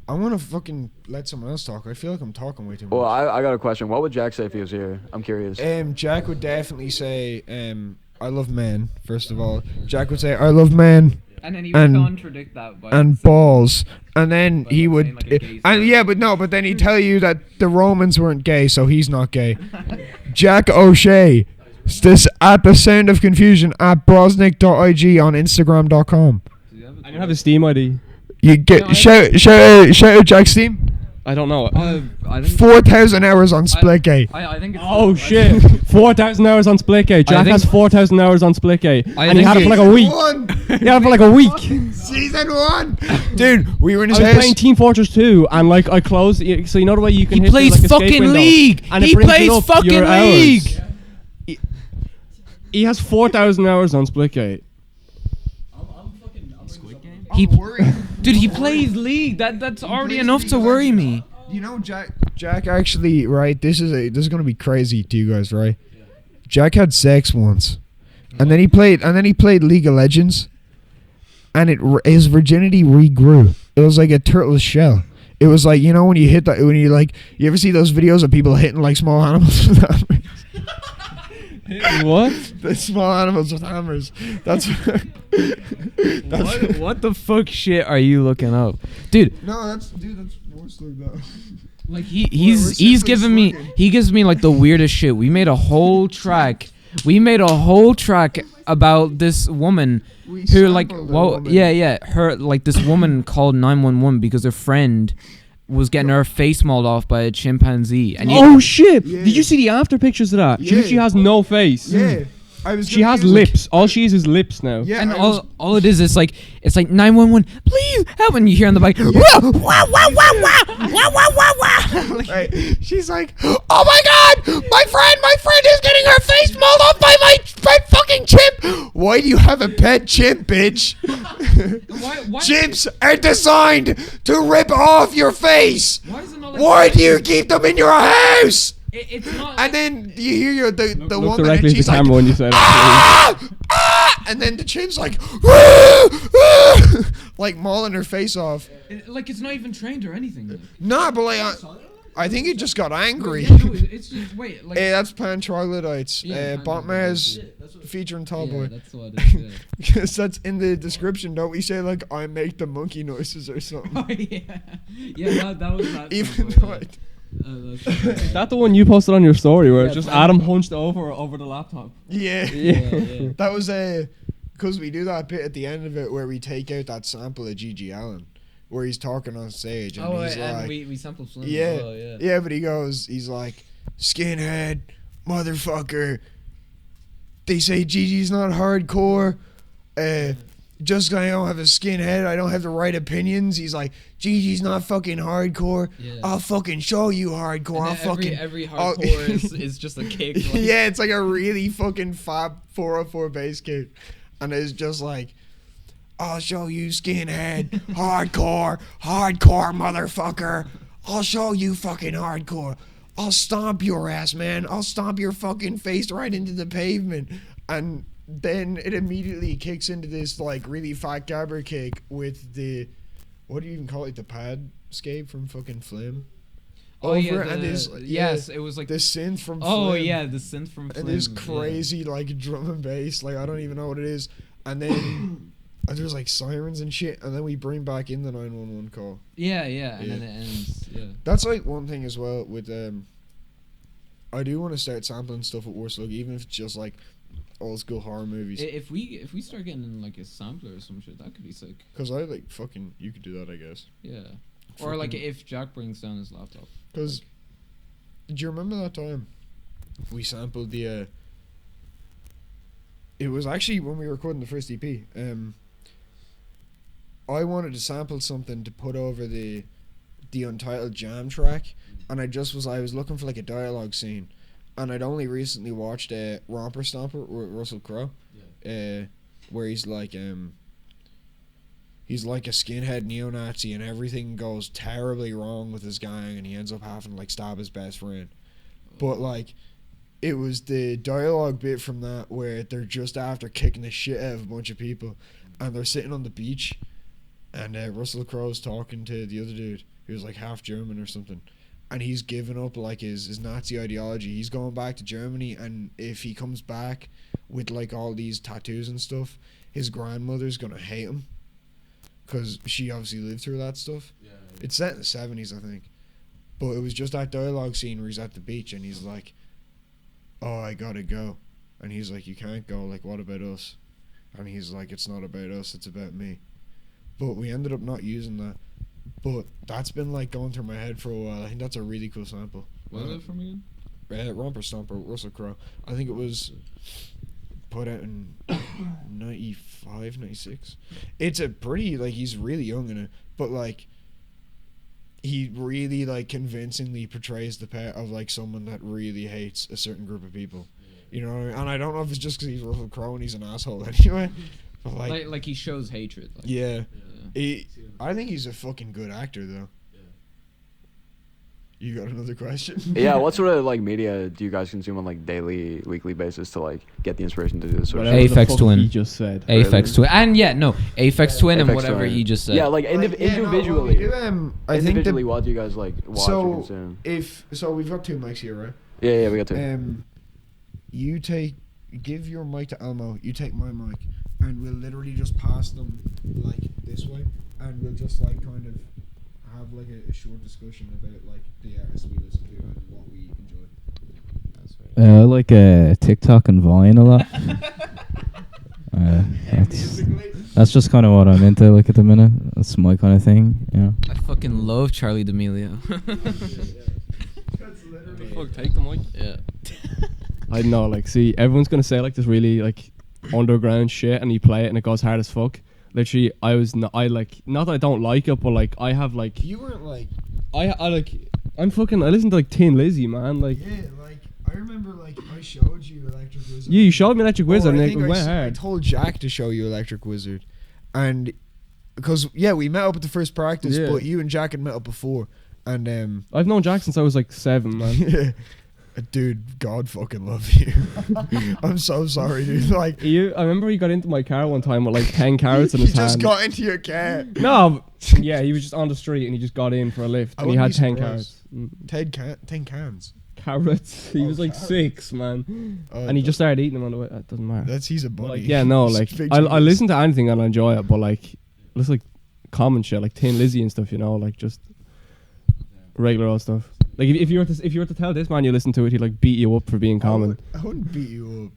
[SPEAKER 3] I want to fucking let someone else talk. I feel like I'm talking way too much.
[SPEAKER 6] Well, I got a question. What would Jack say if he was here? I'm curious.
[SPEAKER 3] Jack would definitely say, I love men. First of all, Jack would say, I love men.
[SPEAKER 5] And then he
[SPEAKER 3] would
[SPEAKER 5] contradict that by
[SPEAKER 3] And balls, and then he would,
[SPEAKER 5] saying like a gay
[SPEAKER 3] and yeah, but then he'd tell you that the Romans weren't gay, so he's not gay. Jack O'Shea, this at the sound of confusion at brosnick.ig on Instagram.com.
[SPEAKER 4] I don't have a Steam ID.
[SPEAKER 3] You get shout out Jack's Steam.
[SPEAKER 4] I don't know.
[SPEAKER 5] I think
[SPEAKER 3] 4,000 hours on Splitgate.
[SPEAKER 5] I think it's
[SPEAKER 4] Oh shit! 4,000 hours on Splitgate. Jack
[SPEAKER 5] think-
[SPEAKER 4] has 4,000 hours on Splitgate,
[SPEAKER 5] I
[SPEAKER 4] and he
[SPEAKER 5] think
[SPEAKER 4] had it for like a week.
[SPEAKER 3] One.
[SPEAKER 4] He had it for like a week.
[SPEAKER 3] Season 1. Dude, we were in
[SPEAKER 4] I
[SPEAKER 3] his
[SPEAKER 4] was
[SPEAKER 3] house.
[SPEAKER 4] playing Team Fortress 2, and like I closed. So you know the way you can.
[SPEAKER 5] He
[SPEAKER 4] hit
[SPEAKER 5] plays
[SPEAKER 4] the, like, escape
[SPEAKER 5] fucking
[SPEAKER 4] window,
[SPEAKER 5] League.
[SPEAKER 4] and it
[SPEAKER 5] He
[SPEAKER 4] brings it
[SPEAKER 5] plays
[SPEAKER 4] up
[SPEAKER 5] fucking
[SPEAKER 4] your hours.
[SPEAKER 5] League.
[SPEAKER 4] He has 4,000 hours on Splitgate.
[SPEAKER 5] He, dude, he plays League. That's already enough to worry me.
[SPEAKER 3] You know, Jack actually, right? This is gonna be crazy to you guys, right? Jack had sex once, and then he played League of Legends, and his virginity regrew. It was like a turtle's shell. It was like, you know, when you hit that, when you like, you ever see those videos of people hitting like small animals with hammers?
[SPEAKER 4] What?
[SPEAKER 3] The small animals with hammers. That's
[SPEAKER 5] What the fuck shit are you looking up, dude?
[SPEAKER 3] No, that's Warslug though.
[SPEAKER 5] Like he's giving me, he gives me like the weirdest shit. We made a whole track about this woman who like, well, yeah, her, like this woman called 911 because her friend was getting her face mauled off by a chimpanzee. And
[SPEAKER 4] Oh shit! Did you see the after pictures of that?
[SPEAKER 3] Yeah.
[SPEAKER 4] She has no face.
[SPEAKER 3] Yeah.
[SPEAKER 4] She has lips. All she is lips now.
[SPEAKER 3] Yeah,
[SPEAKER 5] and all it is, it's like 911, please help, and you hear on the bike, wah, wah, wah, wah, wah, wah, wah, wah, wah.
[SPEAKER 3] Right. She's like, oh my god, my friend is getting her face mauled off by my fucking chimp. Why do you have a pet chimp, bitch?
[SPEAKER 5] Why?
[SPEAKER 3] Chimps are designed to rip off your face.
[SPEAKER 5] Why is it not
[SPEAKER 3] Why do you keep them in your house?
[SPEAKER 5] It's not.
[SPEAKER 3] And then you hear the
[SPEAKER 4] Look
[SPEAKER 3] woman,
[SPEAKER 4] directly
[SPEAKER 3] and
[SPEAKER 4] at the
[SPEAKER 3] she's like,
[SPEAKER 4] camera when you say that.
[SPEAKER 3] and then the chimp's like, like mauling her face off.
[SPEAKER 5] Like it's not even trained or anything.
[SPEAKER 3] Nah, but like, I think it just got angry.
[SPEAKER 5] Yeah, no, it's just wait. Like,
[SPEAKER 3] That's pan troglodytes.
[SPEAKER 5] Yeah,
[SPEAKER 3] Botmare's featuring Tallboy.
[SPEAKER 5] that's what it is. Yeah.
[SPEAKER 3] Because that's in the description. Don't we say like I make the monkey noises or something?
[SPEAKER 5] Oh yeah. That was that.
[SPEAKER 3] Even
[SPEAKER 5] song,
[SPEAKER 3] though
[SPEAKER 5] yeah.
[SPEAKER 4] Is that the one you posted on your story where it's
[SPEAKER 5] Yeah,
[SPEAKER 4] just
[SPEAKER 5] fine.
[SPEAKER 4] Adam hunched over the laptop?
[SPEAKER 3] yeah.
[SPEAKER 5] Yeah.
[SPEAKER 3] That was because we do that bit at the end of it where we take out that sample of G.G. Allen where he's talking on stage and he's
[SPEAKER 5] and
[SPEAKER 3] like,
[SPEAKER 5] we sampled Slim
[SPEAKER 3] yeah,
[SPEAKER 5] as well, yeah.
[SPEAKER 3] but he's like, skinhead, motherfucker. They say Gigi's not hardcore. Just 'cause I don't have a skinhead, I don't have the right opinions. He's like, Gigi's not fucking hardcore.
[SPEAKER 5] Yeah.
[SPEAKER 3] I'll fucking show you hardcore.
[SPEAKER 5] And
[SPEAKER 3] I'll fucking
[SPEAKER 5] every hardcore is just a kick. Like,
[SPEAKER 3] yeah, it's like a really fucking fab 404 bass kick, and it's just like, I'll show you skinhead, hardcore, motherfucker. I'll show you fucking hardcore. I'll stomp your ass, man. I'll stomp your fucking face right into the pavement. And then it immediately kicks into this like really fat gabber kick with the, what do you even call it, the pad scape from fucking Flim.
[SPEAKER 5] Oh yeah,
[SPEAKER 3] Over it, and this,
[SPEAKER 5] yes, it was like
[SPEAKER 3] the synth from
[SPEAKER 5] oh
[SPEAKER 3] Flim.
[SPEAKER 5] yeah, the synth from Flim.
[SPEAKER 3] And this crazy like drum and bass, like I don't even know what it is. And then there's like sirens and shit, and then we bring back in the 911 call.
[SPEAKER 5] Yeah, and then it ends. Yeah.
[SPEAKER 3] That's like one thing as well with I do want to start sampling stuff at Warslug, even if it's just like old school horror movies.
[SPEAKER 5] If we start getting in like a sampler or some shit, that could be sick.
[SPEAKER 3] Cause I like fucking, you could do that, I guess.
[SPEAKER 5] Yeah. Or like if Jack brings down his laptop.
[SPEAKER 3] Cause do you remember that time we sampled the? It was actually when we were recording the first EP. I wanted to sample something to put over the Untitled Jam track, and I was looking for like a dialogue scene, and I'd only recently watched Romper Stomper with Russell Crowe, where he's like a skinhead neo-Nazi and everything goes terribly wrong with his gang and he ends up having to like stab his best friend. But like, it was the dialogue bit from that where they're just after kicking the shit out of a bunch of people and they're sitting on the beach and Russell Crowe's talking to the other dude who was like half German or something, and he's given up like his Nazi ideology. He's going back to Germany, and if he comes back with like all these tattoos and stuff, his grandmother's gonna hate him because she obviously lived through that stuff. It's set in the 70s, I think, but it was just that dialogue scene where he's at the beach and he's like, oh, I gotta go, and he's like, you can't go, like what about us? And he's like, it's not about us, it's about me. But we ended up not using that. But that's been like going through my head for a while. I think that's a really cool sample.
[SPEAKER 5] What was it from again?
[SPEAKER 3] Romper Stomper, Russell Crowe. I think it was put out in 95, 96. It's a pretty, like, he's really young in it, but like he really like convincingly portrays the part of like someone that really hates a certain group of people. You know what I mean? And I don't know if it's just because he's Russell Crowe and he's an asshole anyway. But
[SPEAKER 5] like he shows hatred. Like,
[SPEAKER 3] yeah. I think he's a fucking good actor though. You got another question?
[SPEAKER 6] Yeah, what sort of like media do you guys consume on like daily, weekly basis to like get the inspiration to do this sort of
[SPEAKER 4] Whatever
[SPEAKER 6] shit?
[SPEAKER 4] the
[SPEAKER 5] Aphex
[SPEAKER 4] fuck
[SPEAKER 5] Twin.
[SPEAKER 4] He just said.
[SPEAKER 5] Aphex Twin. And yeah, no. Aphex Twin and
[SPEAKER 6] Aphex
[SPEAKER 5] whatever
[SPEAKER 6] Twin.
[SPEAKER 5] he just said.
[SPEAKER 6] Yeah, like individually.
[SPEAKER 3] I think
[SPEAKER 6] Individually, what do you guys like watch or consume?
[SPEAKER 3] so we've got 2 mics here, right?
[SPEAKER 6] Yeah, we got two.
[SPEAKER 3] You give your mic to Elmo. You take my mic, and we'll literally just pass them like this way, and we'll just like kind of have like a short discussion about like the artists we listen to and what we enjoy.
[SPEAKER 1] I like TikTok and Vine a lot. That's just kind of what I'm into, like at the minute. That's my kind of thing, you know.
[SPEAKER 5] I fucking love Charlie D'Amelio.
[SPEAKER 4] Fuck, take the mic.
[SPEAKER 5] Yeah.
[SPEAKER 4] I don't know, like, see, everyone's gonna say like this really like underground shit, and you play it and it goes hard as fuck. Literally, not that I don't like it, but like I have like
[SPEAKER 3] You weren't like
[SPEAKER 4] I listen to like Tin Lizzy, man. Like
[SPEAKER 3] like I remember like I showed you Electric Wizard.
[SPEAKER 4] yeah, you showed me Electric Wizard,
[SPEAKER 3] I
[SPEAKER 4] and
[SPEAKER 3] think
[SPEAKER 4] it went
[SPEAKER 3] I
[SPEAKER 4] hard.
[SPEAKER 3] told Jack to show you Electric Wizard, and because we met up at the first practice,
[SPEAKER 4] Yeah.
[SPEAKER 3] but you and Jack had met up before, and
[SPEAKER 4] I've known Jack since I was like 7, man.
[SPEAKER 3] dude, God fucking love you. I'm so sorry, dude. Like
[SPEAKER 4] I remember he got into my car one time with like 10 carrots in
[SPEAKER 3] he
[SPEAKER 4] his hand.
[SPEAKER 3] just got into your car.
[SPEAKER 4] No, yeah, he was just on the street and he just got in for a lift
[SPEAKER 3] I
[SPEAKER 4] and he had
[SPEAKER 3] wouldn't be
[SPEAKER 4] 10
[SPEAKER 3] surprised.
[SPEAKER 4] carrots.
[SPEAKER 3] 10 cans.
[SPEAKER 4] Carrots. He
[SPEAKER 3] Oh,
[SPEAKER 4] was like
[SPEAKER 3] carrots.
[SPEAKER 4] 6, man,
[SPEAKER 3] Oh,
[SPEAKER 4] and he just started eating them on the way. That doesn't matter.
[SPEAKER 3] he's a
[SPEAKER 4] But,
[SPEAKER 3] bunny.
[SPEAKER 4] like, yeah, no,
[SPEAKER 3] He's
[SPEAKER 4] like
[SPEAKER 3] big
[SPEAKER 4] I
[SPEAKER 3] genius.
[SPEAKER 4] listen to anything and I enjoy it, but like it's like common shit, like Tin Lizzy and stuff, you know, like just regular old stuff. Like if you were to tell this man you listen to it, he'd like beat you up for being common.
[SPEAKER 3] I wouldn't beat you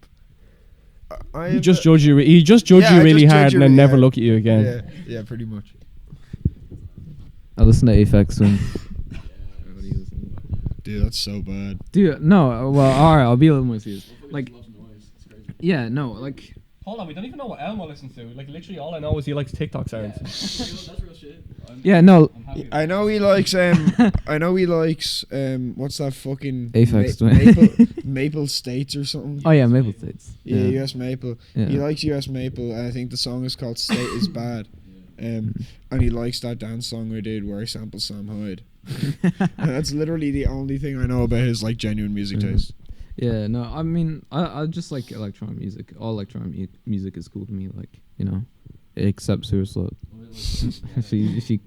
[SPEAKER 3] up.
[SPEAKER 4] He just judge you. He just judge
[SPEAKER 3] Yeah,
[SPEAKER 4] you
[SPEAKER 3] I
[SPEAKER 4] really
[SPEAKER 3] just
[SPEAKER 4] hard
[SPEAKER 3] judge
[SPEAKER 4] and
[SPEAKER 3] you,
[SPEAKER 4] then never
[SPEAKER 3] yeah.
[SPEAKER 4] look at you again.
[SPEAKER 3] Yeah, pretty much.
[SPEAKER 5] I listen to Aphex Twin.
[SPEAKER 3] Dude, that's so bad.
[SPEAKER 5] Dude, no. Well, alright, I'll be a little more serious. Like, yeah, no, like.
[SPEAKER 4] Hold on, we don't even know what Elmo listens to. Like literally, all I know is he likes TikTok sounds.
[SPEAKER 7] That's real shit.
[SPEAKER 5] Yeah, no.
[SPEAKER 3] I know he likes what's that fucking
[SPEAKER 5] Aphex Twin.
[SPEAKER 3] Maple States or something.
[SPEAKER 5] Oh yeah, Maple States.
[SPEAKER 3] Yeah, US Maple.
[SPEAKER 5] Yeah.
[SPEAKER 3] He likes US Maple, and I think the song is called "State Is Bad." And he likes that dance song I did where I sample Sam Hyde. And that's literally the only thing I know about his like genuine music taste.
[SPEAKER 5] Yeah, no, I mean, I just like electronic music. All electronic music is cool to me, like, you know, except Sewer Slut. if she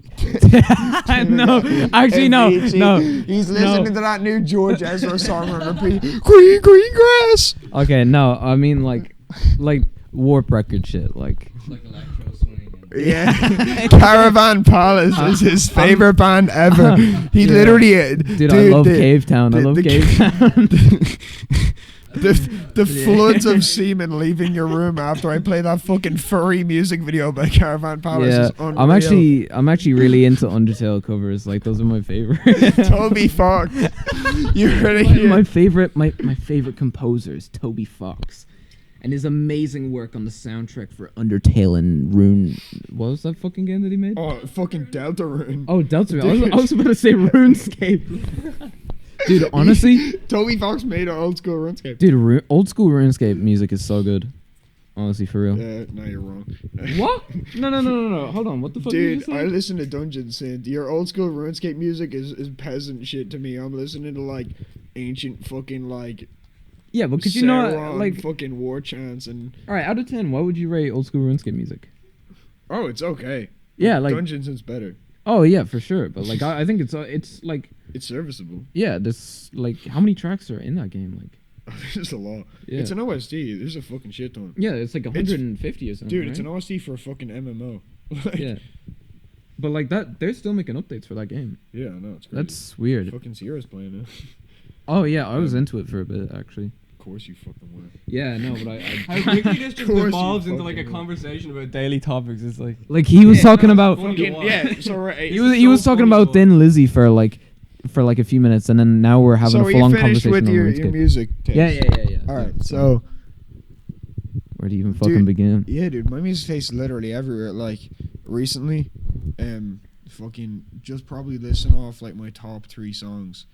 [SPEAKER 5] no, actually no.
[SPEAKER 3] He's listening to that new George Ezra song on repeat. Green grass.
[SPEAKER 5] Okay, no, I mean like Warp record shit, like.
[SPEAKER 7] Like electro swing.
[SPEAKER 3] Yeah, Caravan Palace is his favorite band ever. He literally,
[SPEAKER 5] Dude, I love Cave Town. I love Cave Town.
[SPEAKER 3] The floods of semen leaving your room after I play that fucking furry music video by Caravan Palace is unreal.
[SPEAKER 5] I'm actually really into Undertale covers. Like those are my favorite.
[SPEAKER 3] Toby Fox. You really
[SPEAKER 5] my favorite composer is Toby Fox. And his amazing work on the soundtrack for Undertale and Rune. What was that fucking game that he made?
[SPEAKER 3] Oh, fucking Deltarune.
[SPEAKER 5] Oh, Deltarune. I was about to say RuneScape. Dude, honestly.
[SPEAKER 3] Toby Fox made an old school RuneScape.
[SPEAKER 5] Dude, old school RuneScape music is so good. Honestly, for real.
[SPEAKER 3] No, you're wrong.
[SPEAKER 5] What? No. Hold on. What the fuck
[SPEAKER 3] Dude,
[SPEAKER 5] did you
[SPEAKER 3] I
[SPEAKER 5] say?
[SPEAKER 3] listen to Dungeon Synth. Your old school RuneScape music is peasant shit to me. I'm listening to like ancient fucking like.
[SPEAKER 5] Yeah, but could you not
[SPEAKER 3] Sauron
[SPEAKER 5] like
[SPEAKER 3] fucking war chants and.
[SPEAKER 5] All right, out of 10, what would you rate old school RuneScape music?
[SPEAKER 3] Oh, it's okay.
[SPEAKER 5] Yeah, like
[SPEAKER 3] Dungeon Synth's better.
[SPEAKER 5] Oh yeah, for sure. But like I think it's like
[SPEAKER 3] It's serviceable.
[SPEAKER 5] yeah, this like how many tracks are in that game? Like
[SPEAKER 3] There's a lot.
[SPEAKER 5] Yeah.
[SPEAKER 3] It's an OSD. There's a fucking shit ton.
[SPEAKER 5] yeah, it's like 150 or something.
[SPEAKER 3] Dude,
[SPEAKER 5] right?
[SPEAKER 3] it's an OSD for a fucking MMO. Like,
[SPEAKER 5] yeah. But like that, they're still making updates for that game.
[SPEAKER 3] Yeah, I know. It's crazy.
[SPEAKER 5] That's weird.
[SPEAKER 3] Fucking Sierra's playing it.
[SPEAKER 5] Oh yeah, I was into it for a bit actually.
[SPEAKER 3] Of course you fucking were.
[SPEAKER 5] Yeah, no, but
[SPEAKER 4] How quickly this just
[SPEAKER 3] Of course
[SPEAKER 4] evolves
[SPEAKER 3] you
[SPEAKER 4] into like a
[SPEAKER 3] fucking will.
[SPEAKER 4] conversation about daily topics. It's like
[SPEAKER 5] like he was talking about
[SPEAKER 3] Fucking, yeah, so right.
[SPEAKER 5] he was talking about Thin Lizzy for like a few minutes, and then now we're having
[SPEAKER 3] So
[SPEAKER 5] a full on
[SPEAKER 3] you finished
[SPEAKER 5] conversation
[SPEAKER 3] with
[SPEAKER 5] on
[SPEAKER 3] your
[SPEAKER 5] RuneScape.
[SPEAKER 3] music taste.
[SPEAKER 5] Yeah.
[SPEAKER 3] Alright, so
[SPEAKER 5] Where do you even fucking
[SPEAKER 3] Dude,
[SPEAKER 5] begin?
[SPEAKER 3] yeah, dude, my music taste is literally everywhere. Like recently, fucking just probably listen off like my top 3 songs.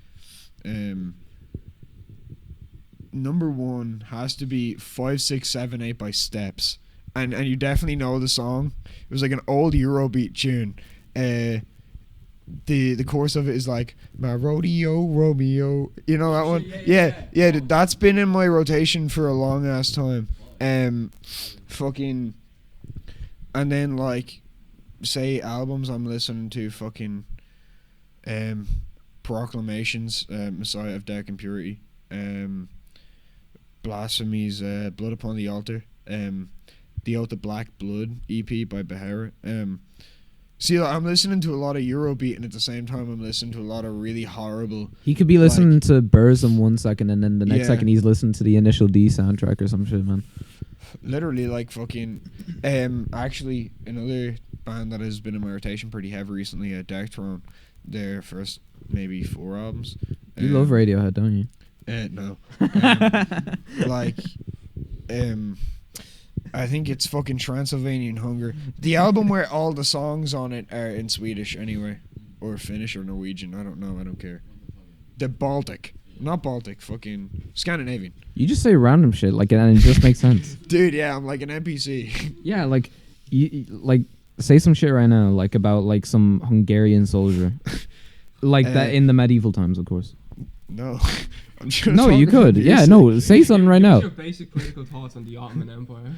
[SPEAKER 3] Number 1 has to be 5, 6, 7, 8 by Steps, and you definitely know the song. It was like an old Eurobeat tune. the chorus of it is like my rodeo Romeo. You know that one? Yeah. That's been in my rotation for a long ass time. Fucking, and then like, say albums I'm listening to fucking, Proclamations, Messiah of Dark Impurity, Blasphemy's Blood Upon the Altar, The Oath of Black Blood EP by Behera. See, I'm listening to a lot of Eurobeat, and at the same time I'm listening to a lot of really horrible.
[SPEAKER 1] He could be listening to Burzum 1 second, and then the next second he's listening to the Initial D soundtrack or some shit, man.
[SPEAKER 3] Literally, like fucking. Actually, another band that has been in my rotation pretty heavy recently, Dark Throne. Their first maybe 4 albums.
[SPEAKER 1] You love Radiohead, don't you?
[SPEAKER 3] No. I think it's fucking Transylvanian Hunger. The album where all the songs on it are in Swedish anyway. Or Finnish or Norwegian. I don't know. I don't care. The Baltic. Not Baltic. Fucking Scandinavian.
[SPEAKER 1] You just say random shit, like, and it just makes sense.
[SPEAKER 3] Dude, yeah, I'm like an NPC.
[SPEAKER 1] Yeah, like, you like, say some shit right now, like, about, like, some Hungarian soldier. Like, that in the medieval times, of course.
[SPEAKER 3] No.
[SPEAKER 1] No, you could. Yeah, no, say something right now.
[SPEAKER 4] Your basic political thoughts on the Ottoman Empire.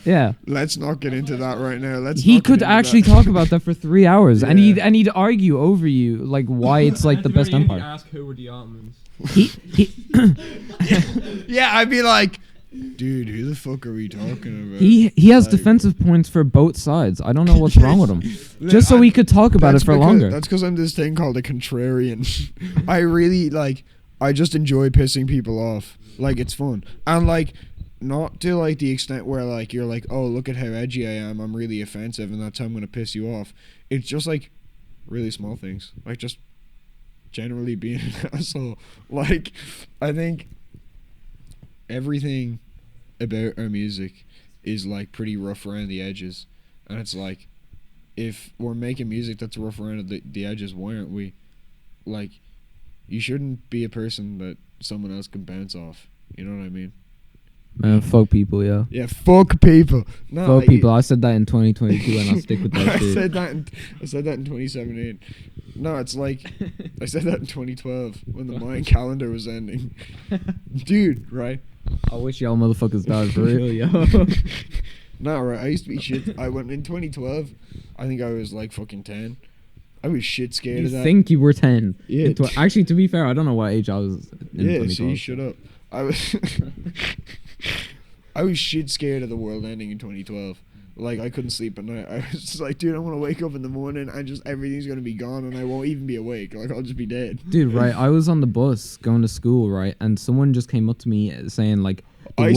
[SPEAKER 1] Yeah.
[SPEAKER 3] Let's not get into that right now.
[SPEAKER 1] He could actually talk about that for 3 hours, and he'd argue over you, like, why it's like the best empire.
[SPEAKER 4] Ask who were the Ottomans.
[SPEAKER 3] Yeah, I'd be like, dude, who the fuck are we talking about?
[SPEAKER 1] He has defensive points for both sides. I don't know what's wrong with him. Just so we could talk about it for longer.
[SPEAKER 3] That's because I'm this thing called a contrarian. I really I just enjoy pissing people off. Like, it's fun. And like, not to like the extent where like you're like, oh, look at how edgy I am, I'm really offensive, and that's how I'm gonna piss you off. It's just like really small things, like just generally being an asshole. Like, I think everything about our music is like pretty rough around the edges, and it's like, if we're making music that's rough around the edges, why aren't we? Like, you shouldn't be a person that someone else can bounce off. You know what I mean?
[SPEAKER 1] Man, fuck people, yeah.
[SPEAKER 3] Yeah, fuck people. No,
[SPEAKER 1] fuck people. I said that in 2022, and I'll stick with that
[SPEAKER 3] I
[SPEAKER 1] shit.
[SPEAKER 3] said that in 2017. No, it's like I said that in 2012 when the Mayan calendar was ending. Dude, right?
[SPEAKER 1] I wish y'all motherfuckers died for real, yo.
[SPEAKER 3] No, right. I used to be shit. I went in 2012. I think I was like fucking 10. I was shit scared of that.
[SPEAKER 1] You think you were 10?
[SPEAKER 3] Yeah.
[SPEAKER 1] Actually, to be fair, I don't know what age I was in 2012.
[SPEAKER 3] See, shut up. I was shit scared of the world ending in 2012. Like, I couldn't sleep at night. I was just like, dude, I'm gonna wake up in the morning and just everything's gonna be gone and I won't even be awake. Like, I'll just be dead.
[SPEAKER 1] Dude, right, I was on the bus going to school, right, and someone just came up to me saying, like, the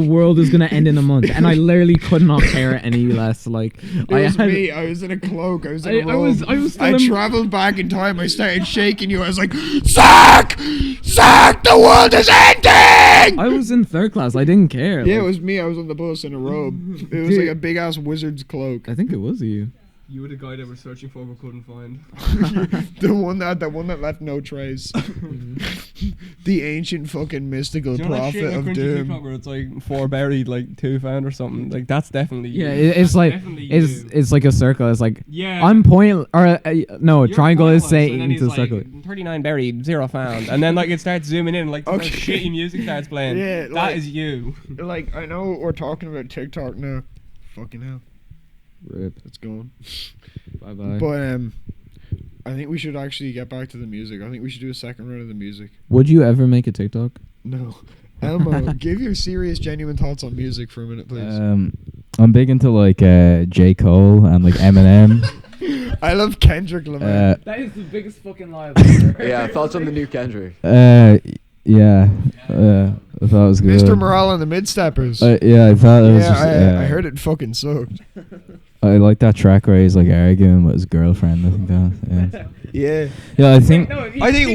[SPEAKER 1] world is gonna end in a month, and I literally could not care any less. Like,
[SPEAKER 3] me. I was in a cloak. I was in a robe. I traveled back in time. I started shaking you. I was like, Zach, the world is ending.
[SPEAKER 1] I was in 3rd class. I didn't care.
[SPEAKER 3] Yeah,
[SPEAKER 1] like,
[SPEAKER 3] it was me. I was on the bus in a robe. It was like a big ass wizard's cloak.
[SPEAKER 1] I think it was you.
[SPEAKER 4] You were the guy that we're searching for but couldn't find.
[SPEAKER 3] the one that left no trace. The ancient fucking mystical prophet of doom.
[SPEAKER 4] Where it's like 4 buried, like 2 found or something. Like, that's definitely
[SPEAKER 1] you. It's like it's like a circle. It's like,
[SPEAKER 4] yeah.
[SPEAKER 1] I'm point or no, a triangle is saying into
[SPEAKER 4] like,
[SPEAKER 1] circle.
[SPEAKER 4] 39 buried, 0 found, and then like it starts zooming in, like shitty music starts playing.
[SPEAKER 3] Yeah,
[SPEAKER 4] that is you.
[SPEAKER 3] Like, I know we're talking about TikTok now. Fucking hell.
[SPEAKER 1] Rip.
[SPEAKER 3] It's gone.
[SPEAKER 1] Bye bye.
[SPEAKER 3] But I think we should actually get back to the music. I think we should do a second round of the music.
[SPEAKER 1] Would you ever make a TikTok?
[SPEAKER 3] No. Elmo, give your serious, genuine thoughts on music for a minute, please.
[SPEAKER 1] I'm big into like J. Cole and like Eminem.
[SPEAKER 3] I love Kendrick Lamar.
[SPEAKER 5] That is the biggest fucking lie I've ever heard.
[SPEAKER 6] Yeah, thoughts on the new Kendrick?
[SPEAKER 1] Yeah. I thought it was good.
[SPEAKER 3] Mr. Morale and the Mid-Steppers.
[SPEAKER 1] Yeah, I thought it was
[SPEAKER 3] just, I heard it fucking sucked.
[SPEAKER 1] I like that track where he's like arguing with his girlfriend. I think that.
[SPEAKER 3] Yeah.
[SPEAKER 1] Yeah, I think.
[SPEAKER 3] I think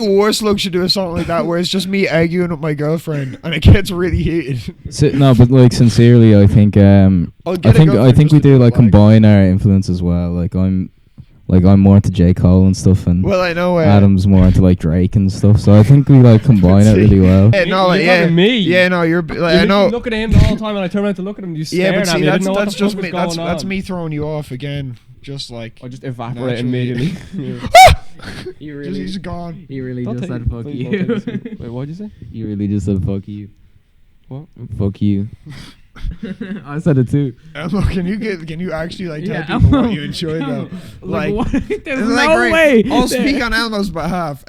[SPEAKER 3] Warslug should do a song like that where it's just me arguing with my girlfriend and it gets really heated.
[SPEAKER 1] No, but like sincerely, I think. I think we do like combine our influence as well. Like I'm more into J. Cole and stuff, and
[SPEAKER 3] well, I know
[SPEAKER 1] Adam's more into like Drake and stuff. So I think we like combine it really well.
[SPEAKER 4] Me.
[SPEAKER 3] Yeah, no, you're. I know.
[SPEAKER 4] Look at him the whole time, and I turn around to look at him. You stare at me.
[SPEAKER 3] That's just me. That's me throwing you off again. just like
[SPEAKER 4] I just evaporate
[SPEAKER 3] naturally.
[SPEAKER 4] immediately.
[SPEAKER 1] He
[SPEAKER 3] Just, he's gone.
[SPEAKER 1] He really
[SPEAKER 4] Don't
[SPEAKER 1] just
[SPEAKER 4] take-
[SPEAKER 1] said fuck
[SPEAKER 4] please
[SPEAKER 1] you.
[SPEAKER 4] don't take this. Wait, what'd you say?
[SPEAKER 1] He really just said fuck you.
[SPEAKER 4] What?
[SPEAKER 1] Fuck you. I said it too.
[SPEAKER 3] Elmo, can you actually like tell
[SPEAKER 1] Yeah,
[SPEAKER 3] people
[SPEAKER 1] Elmo.
[SPEAKER 3] what you enjoyed though?
[SPEAKER 1] Like, what? There's
[SPEAKER 3] Isn't
[SPEAKER 1] no
[SPEAKER 3] that great?
[SPEAKER 1] way.
[SPEAKER 3] I'll speak on Elmo's behalf.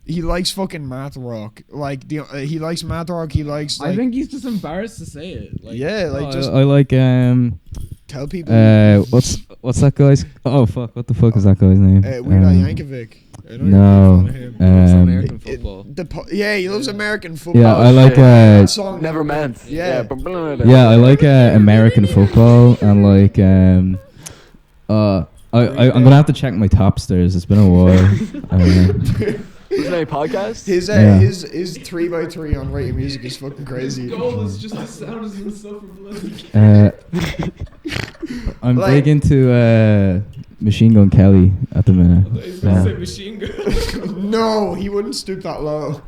[SPEAKER 3] He likes fucking math rock. Like he likes math rock. He likes. Like,
[SPEAKER 1] I think he's just embarrassed to say it. Like,
[SPEAKER 3] yeah, like just
[SPEAKER 8] I like
[SPEAKER 3] tell people.
[SPEAKER 8] what's that guy's? Oh fuck! What the fuck is that guy's name?
[SPEAKER 3] Weird Al Yankovic. I know
[SPEAKER 8] No.
[SPEAKER 3] you're a big fan of him.
[SPEAKER 1] American football.
[SPEAKER 3] Yeah, he loves American football.
[SPEAKER 8] Yeah, I like
[SPEAKER 3] That song
[SPEAKER 6] Never meant.
[SPEAKER 3] Yeah.
[SPEAKER 8] yeah, I like American football and like I'm gonna have to check my Topsters. It's been a while.
[SPEAKER 6] Is there any podcast?
[SPEAKER 3] His
[SPEAKER 8] Yeah.
[SPEAKER 3] his 3x3 on Rate Your Music is fucking crazy.
[SPEAKER 7] Goal is just the sound is insufferable.
[SPEAKER 8] I'm
[SPEAKER 3] Like-
[SPEAKER 8] big into Machine Gun Kelly at the minute.
[SPEAKER 7] He's gonna say machine gun.
[SPEAKER 3] No, he wouldn't stoop that low.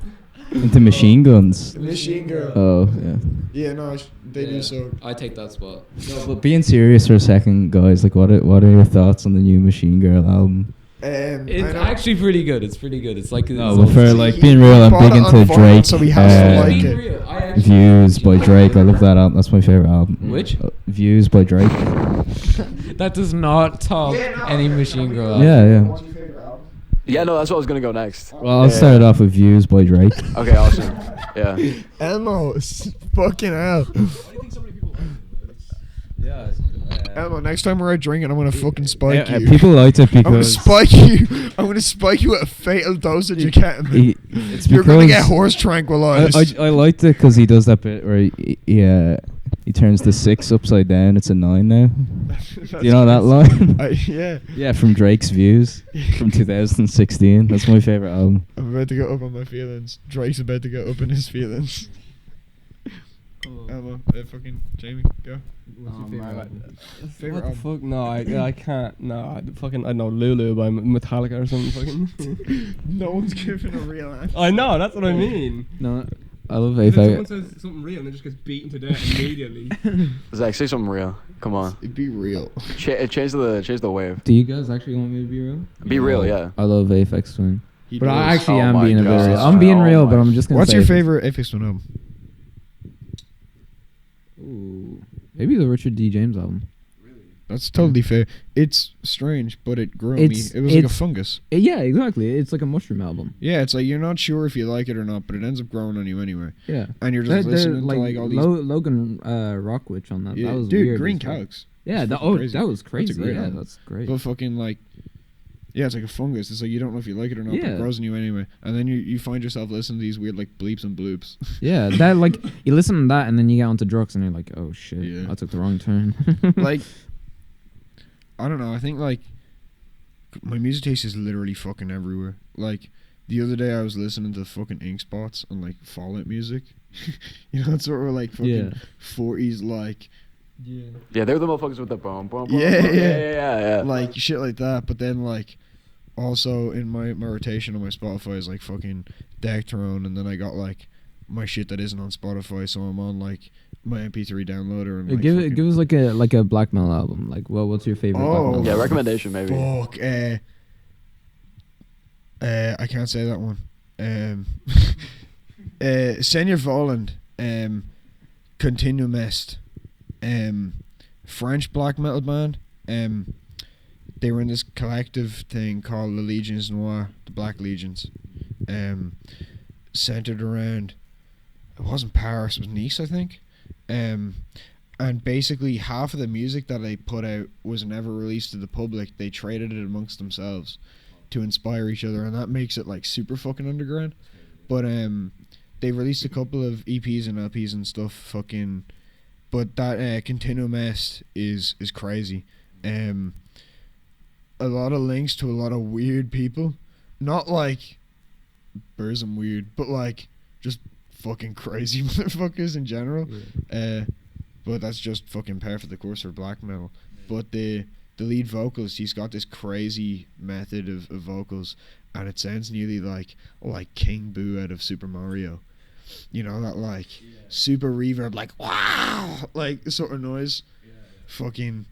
[SPEAKER 8] Into machine guns.
[SPEAKER 3] Machine Girl.
[SPEAKER 8] Oh yeah.
[SPEAKER 3] Yeah, no, they do so.
[SPEAKER 7] I take that spot.
[SPEAKER 8] No, but being serious for a second, guys, like what are your thoughts on the new Machine Girl album?
[SPEAKER 7] It's
[SPEAKER 3] I know.
[SPEAKER 7] actually pretty good. It's pretty good. It's like
[SPEAKER 8] No, but for like being real, I'm
[SPEAKER 3] bought
[SPEAKER 8] big
[SPEAKER 3] it on
[SPEAKER 8] into
[SPEAKER 3] vinyl,
[SPEAKER 8] Drake.
[SPEAKER 3] so he has to like
[SPEAKER 7] Being
[SPEAKER 3] it.
[SPEAKER 7] real, I actually-
[SPEAKER 8] Views by Drake. I love that album. That's my favorite album.
[SPEAKER 7] Which?
[SPEAKER 8] Views by Drake.
[SPEAKER 7] That does not top any Machine Girl. album.
[SPEAKER 8] Yeah, yeah.
[SPEAKER 6] Yeah, no, that's what I was gonna go next.
[SPEAKER 8] Well, I'll start it off with Views by Drake.
[SPEAKER 6] Okay, awesome. Yeah.
[SPEAKER 3] Elmo, fucking hell.
[SPEAKER 8] Yeah.
[SPEAKER 3] Elmo, next time we're out drinking, I'm gonna fucking spike you.
[SPEAKER 8] People liked it
[SPEAKER 3] I'm gonna
[SPEAKER 8] because
[SPEAKER 3] spike you. I'm gonna spike you with a fatal dosage of ketamine.
[SPEAKER 8] it's
[SPEAKER 3] You're gonna get
[SPEAKER 8] because
[SPEAKER 3] horse tranquilized.
[SPEAKER 8] I liked it because he does that bit where he turns the 6 upside down. It's a 9 now. Do you know that line?
[SPEAKER 3] Yeah.
[SPEAKER 8] Yeah, from Drake's Views from 2016. That's my favorite album.
[SPEAKER 3] I'm about to go up on my feelings. Drake's about to go up in his feelings. Elmo, fucking Jamie, go. Favorite
[SPEAKER 4] What the
[SPEAKER 3] album?
[SPEAKER 4] fuck? No, I can't. No, I know Lulu by Metallica or something. Fucking.
[SPEAKER 3] No one's giving a real answer.
[SPEAKER 4] I know. That's what I mean.
[SPEAKER 1] No, I love
[SPEAKER 4] If someone
[SPEAKER 1] Apex.
[SPEAKER 4] says something real and it just gets beaten to death immediately.
[SPEAKER 6] Zach, say something real. Come on.
[SPEAKER 3] It'd be real.
[SPEAKER 6] Change the wave.
[SPEAKER 1] Do you guys actually want me to be real?
[SPEAKER 6] Be real, yeah.
[SPEAKER 1] I love Apex Twin.
[SPEAKER 3] He
[SPEAKER 1] But
[SPEAKER 3] does.
[SPEAKER 1] I actually
[SPEAKER 6] Oh
[SPEAKER 1] am
[SPEAKER 6] my
[SPEAKER 1] being a bit
[SPEAKER 6] God.
[SPEAKER 1] real. I'm being
[SPEAKER 6] Oh
[SPEAKER 1] real, but
[SPEAKER 6] my-
[SPEAKER 1] I'm just gonna
[SPEAKER 3] What's
[SPEAKER 1] say
[SPEAKER 3] your
[SPEAKER 1] Apex.
[SPEAKER 3] favorite Apex Twin album?
[SPEAKER 1] Ooh, maybe the Richard D. James album.
[SPEAKER 3] That's totally fair. It's strange, but it grew on me.
[SPEAKER 1] It's-
[SPEAKER 3] It was like a
[SPEAKER 1] it's-
[SPEAKER 3] fungus.
[SPEAKER 1] Yeah, exactly. It's like a mushroom album.
[SPEAKER 3] Yeah, it's like you're not sure if you like it or not, but it ends up growing on you anyway.
[SPEAKER 1] Yeah.
[SPEAKER 3] And you're just listening to like all these.
[SPEAKER 1] Logan Rockwich on that.
[SPEAKER 3] Yeah,
[SPEAKER 1] That was
[SPEAKER 3] dude,
[SPEAKER 1] weird.
[SPEAKER 3] Green
[SPEAKER 1] as fuck.
[SPEAKER 3] Calix.
[SPEAKER 1] Yeah,
[SPEAKER 3] That's
[SPEAKER 1] that,
[SPEAKER 3] fucking
[SPEAKER 1] oh,
[SPEAKER 3] crazy.
[SPEAKER 1] that was crazy.
[SPEAKER 3] great
[SPEAKER 1] Yeah,
[SPEAKER 3] album.
[SPEAKER 1] that's great.
[SPEAKER 3] But fucking like, yeah, it's like a fungus. It's like you don't know if you like it or not, but
[SPEAKER 1] Yeah.
[SPEAKER 3] it grows on you anyway. And then you find yourself listening to these weird like bleeps and bloops.
[SPEAKER 1] Yeah, that like you listen to that and then you get onto drugs and you're like, oh shit,
[SPEAKER 3] Yeah.
[SPEAKER 1] I took the wrong turn.
[SPEAKER 3] Like, I don't know. I think like my music taste is literally fucking everywhere. Like the other day I was listening to fucking Ink Spots and like Fallout music. You know, it's sort of like fucking
[SPEAKER 1] Yeah.
[SPEAKER 3] 40s like
[SPEAKER 6] Yeah, they're the motherfuckers with the boom, boom, boom.
[SPEAKER 3] Yeah,
[SPEAKER 6] boom.
[SPEAKER 3] yeah.
[SPEAKER 6] yeah.
[SPEAKER 3] like shit like that. But then like also in my rotation on my Spotify is like fucking Dectron, and then I got like my shit that isn't on Spotify, so I'm on like my MP3 downloader and like fucking-
[SPEAKER 1] give us like a black metal album. Like, well, what's your favorite black
[SPEAKER 3] Oh.
[SPEAKER 1] metal?
[SPEAKER 6] Yeah,
[SPEAKER 1] album?
[SPEAKER 6] recommendation maybe.
[SPEAKER 3] Fuck. I can't say that one. Senior Voland. Continuum Est. French black metal band. They were in this collective thing called the Legions Noir, the Black Legions. Centered around, it wasn't Paris, it was Nice, I think. And basically half of the music that they put out was never released to the public. They traded it amongst themselves to inspire each other, and that makes it like super fucking underground. But they released a couple of EPs and LPs and stuff fucking, but that Continuum Est is crazy. A lot of links to a lot of weird people, not like Burzum weird, but like just fucking crazy motherfuckers in general. But that's just fucking par for the course for black metal. But the lead vocalist, he's got this crazy method of vocals, and it sounds nearly like King Boo out of Super Mario. You know, that like super reverb, like wow, like sort of noise. Fucking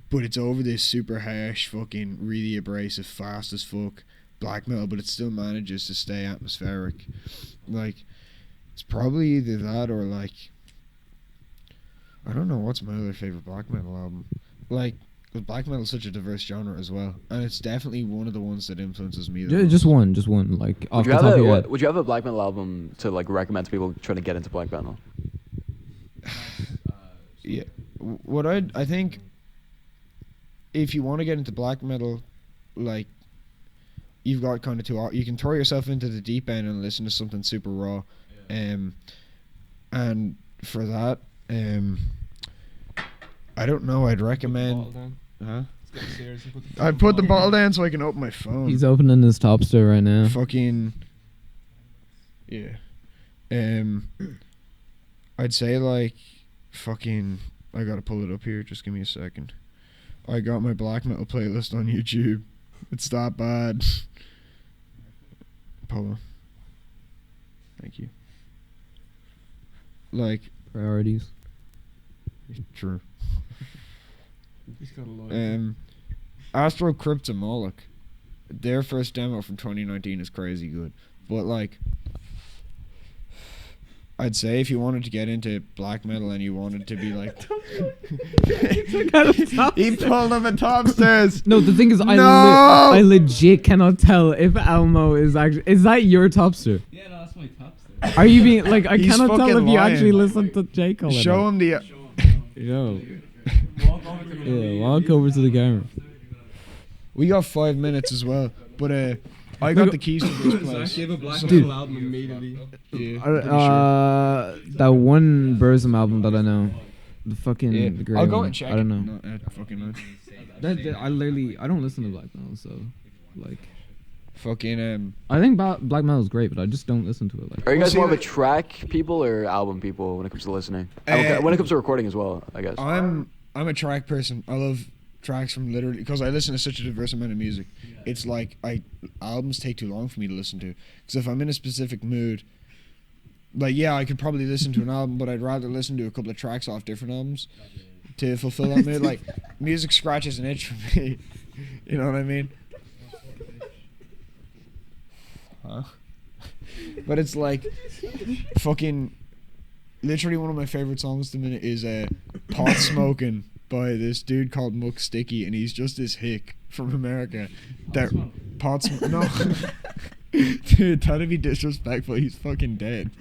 [SPEAKER 3] but it's over this super harsh, fucking really abrasive, fast as fuck black metal, but it still manages to stay atmospheric. Like, it's probably either that or like, I don't know what's my other favorite black metal album. Like, black metal is such a diverse genre as well, and it's definitely one of the ones that influences me.
[SPEAKER 1] Just one. Like, off the top of your head.
[SPEAKER 6] Would you have a black metal album to like recommend to people trying to get into black metal?
[SPEAKER 3] Yeah, what I think, if you want to get into black metal, like, you've got kind of two. You can throw yourself into the deep end and listen to something super raw, and for that, I don't know. I'd recommend. Huh? I'd put the bottle down so I can open my phone.
[SPEAKER 1] He's opening his Topster right now.
[SPEAKER 3] Fucking. Yeah. I'd say like, fucking. I gotta pull it up here. Just give me a second. I got my black metal playlist on YouTube. It's that bad. Hold on. Thank you. Like,
[SPEAKER 1] Priorities.
[SPEAKER 3] True.
[SPEAKER 4] He's got a lot.
[SPEAKER 3] Astro Cryptomolic, their first demo from 2019 is crazy good. But like, I'd say if you wanted to get into black metal and you wanted to be like, he pulled up a Topsters.
[SPEAKER 1] No, the thing is, I legit cannot tell if Elmo is actually. Is that your Topster?
[SPEAKER 7] Yeah, no, that's my Topster.
[SPEAKER 1] Are you being like? I
[SPEAKER 3] He's
[SPEAKER 1] cannot tell if
[SPEAKER 3] fucking
[SPEAKER 1] you
[SPEAKER 3] lying.
[SPEAKER 1] actually listen to J. Cole.
[SPEAKER 3] Show him the.
[SPEAKER 1] Yo. Yeah, walk over to the camera.
[SPEAKER 3] We got 5 minutes as well, but I got the keys to this place.
[SPEAKER 4] Give a black
[SPEAKER 1] Dude.
[SPEAKER 4] metal album immediately.
[SPEAKER 3] Yeah, pretty sure.
[SPEAKER 1] That one Burzum album that I know, the fucking
[SPEAKER 3] Yeah.
[SPEAKER 1] the great
[SPEAKER 3] I'll go
[SPEAKER 1] one.
[SPEAKER 3] and check.
[SPEAKER 1] I don't know.
[SPEAKER 3] No, fucking no.
[SPEAKER 1] I don't listen to black metal, so like.
[SPEAKER 3] Fucking
[SPEAKER 1] I think black metal is great, but I just don't listen to it. Like,
[SPEAKER 6] Are you guys
[SPEAKER 3] see,
[SPEAKER 6] more of a
[SPEAKER 3] like-
[SPEAKER 6] track people or album people when it comes to listening? When it comes to recording as well, I guess.
[SPEAKER 3] I'm a track person. I love tracks from literally because I listen to such a diverse amount of music. It's like albums take too long for me to listen to. Because if I'm in a specific mood, like I could probably listen to an album, but I'd rather listen to a couple of tracks off different albums to fulfill that mood. Like, music scratches an itch for me. You know what I mean? Huh? But it's like fucking literally one of my favorite songs at the minute is Pot Smoking by this dude called Muck Sticky, and he's just this hick from America that no dude, that'd be disrespectful. He's fucking dead.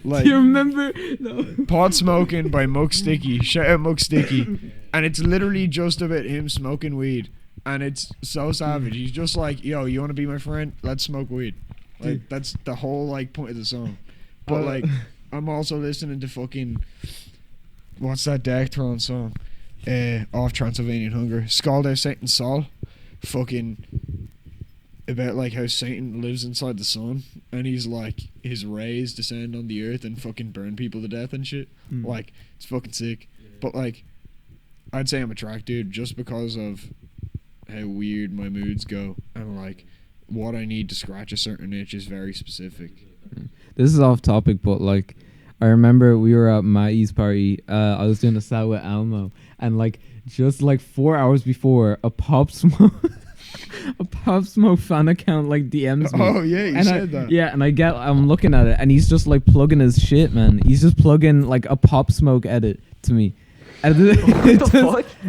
[SPEAKER 3] Like,
[SPEAKER 1] do you remember? No.
[SPEAKER 3] Pot Smoking by Muck Sticky. Shout out Muck Sticky. And it's literally just about him smoking weed. And it's so savage. He's just like, yo, you want to be my friend? Let's smoke weed. Like, that's the whole, like, point of the song. But, like, I'm also listening to fucking, what's that Dark Throne song? Off Transylvanian Hunger. Scald Satan Sol. Fucking, about, like, how Satan lives inside the sun. And he's, like, his rays descend on the earth and fucking burn people to death and shit. Like, it's fucking sick. But, like, I'd say I'm a track dude just because of how weird my moods go, and like what I need to scratch a certain itch is very specific.
[SPEAKER 1] This is off topic, but like, I remember we were at Mattie's party. I was doing a set with Elmo, and like just like 4 hours before, a Pop Smoke fan account like DMs me.
[SPEAKER 3] Oh yeah, you said that.
[SPEAKER 1] Yeah, and I'm looking at it, and he's just like plugging his shit, man. He's just plugging like a Pop Smoke edit to me. And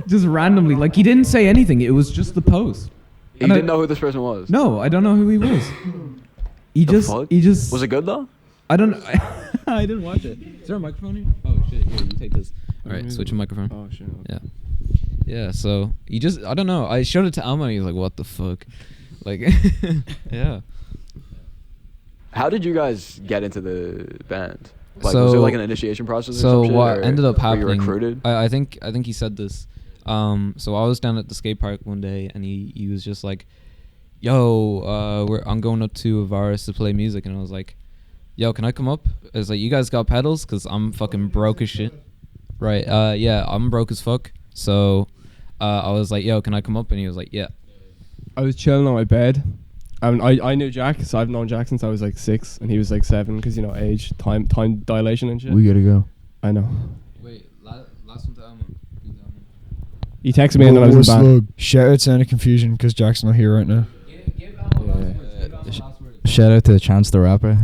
[SPEAKER 1] just randomly, like he didn't say anything. It was just the post.
[SPEAKER 6] You didn't know who this person was?
[SPEAKER 1] No, I don't know who he was. He just
[SPEAKER 6] Was it good though?
[SPEAKER 1] I don't know. I didn't watch it. Is there a microphone here? Oh shit, here, you take this. Alright, switch your microphone.
[SPEAKER 4] Oh shit.
[SPEAKER 1] Yeah. Yeah, so he just, I don't know. I showed it to Alma and he was like, what the fuck? Like, yeah.
[SPEAKER 6] How did you guys get into the band? Like,
[SPEAKER 1] So-
[SPEAKER 6] was there like an initiation process or
[SPEAKER 1] So
[SPEAKER 6] some shit,
[SPEAKER 1] what
[SPEAKER 6] or
[SPEAKER 1] ended up
[SPEAKER 6] were you
[SPEAKER 1] happening?
[SPEAKER 6] recruited?
[SPEAKER 1] I think he said this. So I was down at the skate park one day, and he was just like, "Yo, I'm going up to Avaris to play music," and I was like, "Yo, can I come up?" I was like, "You guys got pedals? Cause I'm fucking broke as shit." Right? Yeah, I'm broke as fuck. So I was like, "Yo, can I come up?" And he was like, "Yeah."
[SPEAKER 4] I was chilling on my bed. I knew Jack, so I've known Jack since I was like 6, and he was like 7, because you know age, time dilation and shit.
[SPEAKER 8] We gotta go.
[SPEAKER 4] I know.
[SPEAKER 1] Wait, last one to Alma.
[SPEAKER 4] He texted me and then I was in bed.
[SPEAKER 3] Warslug. Shout out Sound of Confusion because Jack's not here right now.
[SPEAKER 8] Shout out to Chance the Rapper.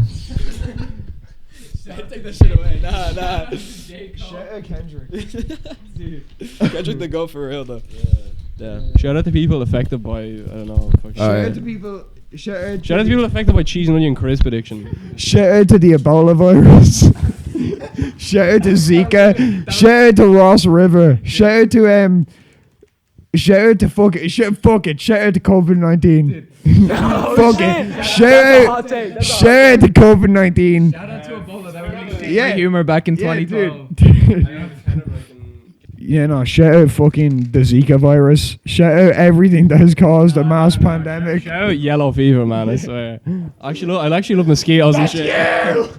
[SPEAKER 9] Take that shit away. Nah.
[SPEAKER 3] Shout out Kendrick.
[SPEAKER 9] Kendrick the GOAT for real though. Yeah.
[SPEAKER 4] Shout out to people affected by, I don't know.
[SPEAKER 3] Shout out to people. Shout out
[SPEAKER 4] to people affected by cheese and onion crisp addiction.
[SPEAKER 3] Shout out to the Ebola virus. Shout out to Zika. Shout out to Ross River. Shout out to Shout out to fuck it. Shout out to COVID-19. Fuck it. Shout out to COVID-19.
[SPEAKER 5] Shout out to Ebola. That would make
[SPEAKER 3] Yeah.
[SPEAKER 5] humor back in 2012.
[SPEAKER 3] Yeah, no, shout out fucking the Zika virus. Shout out everything that has caused a mass pandemic.
[SPEAKER 4] Shout out yellow fever, man, I swear. I actually love mosquitoes and shit.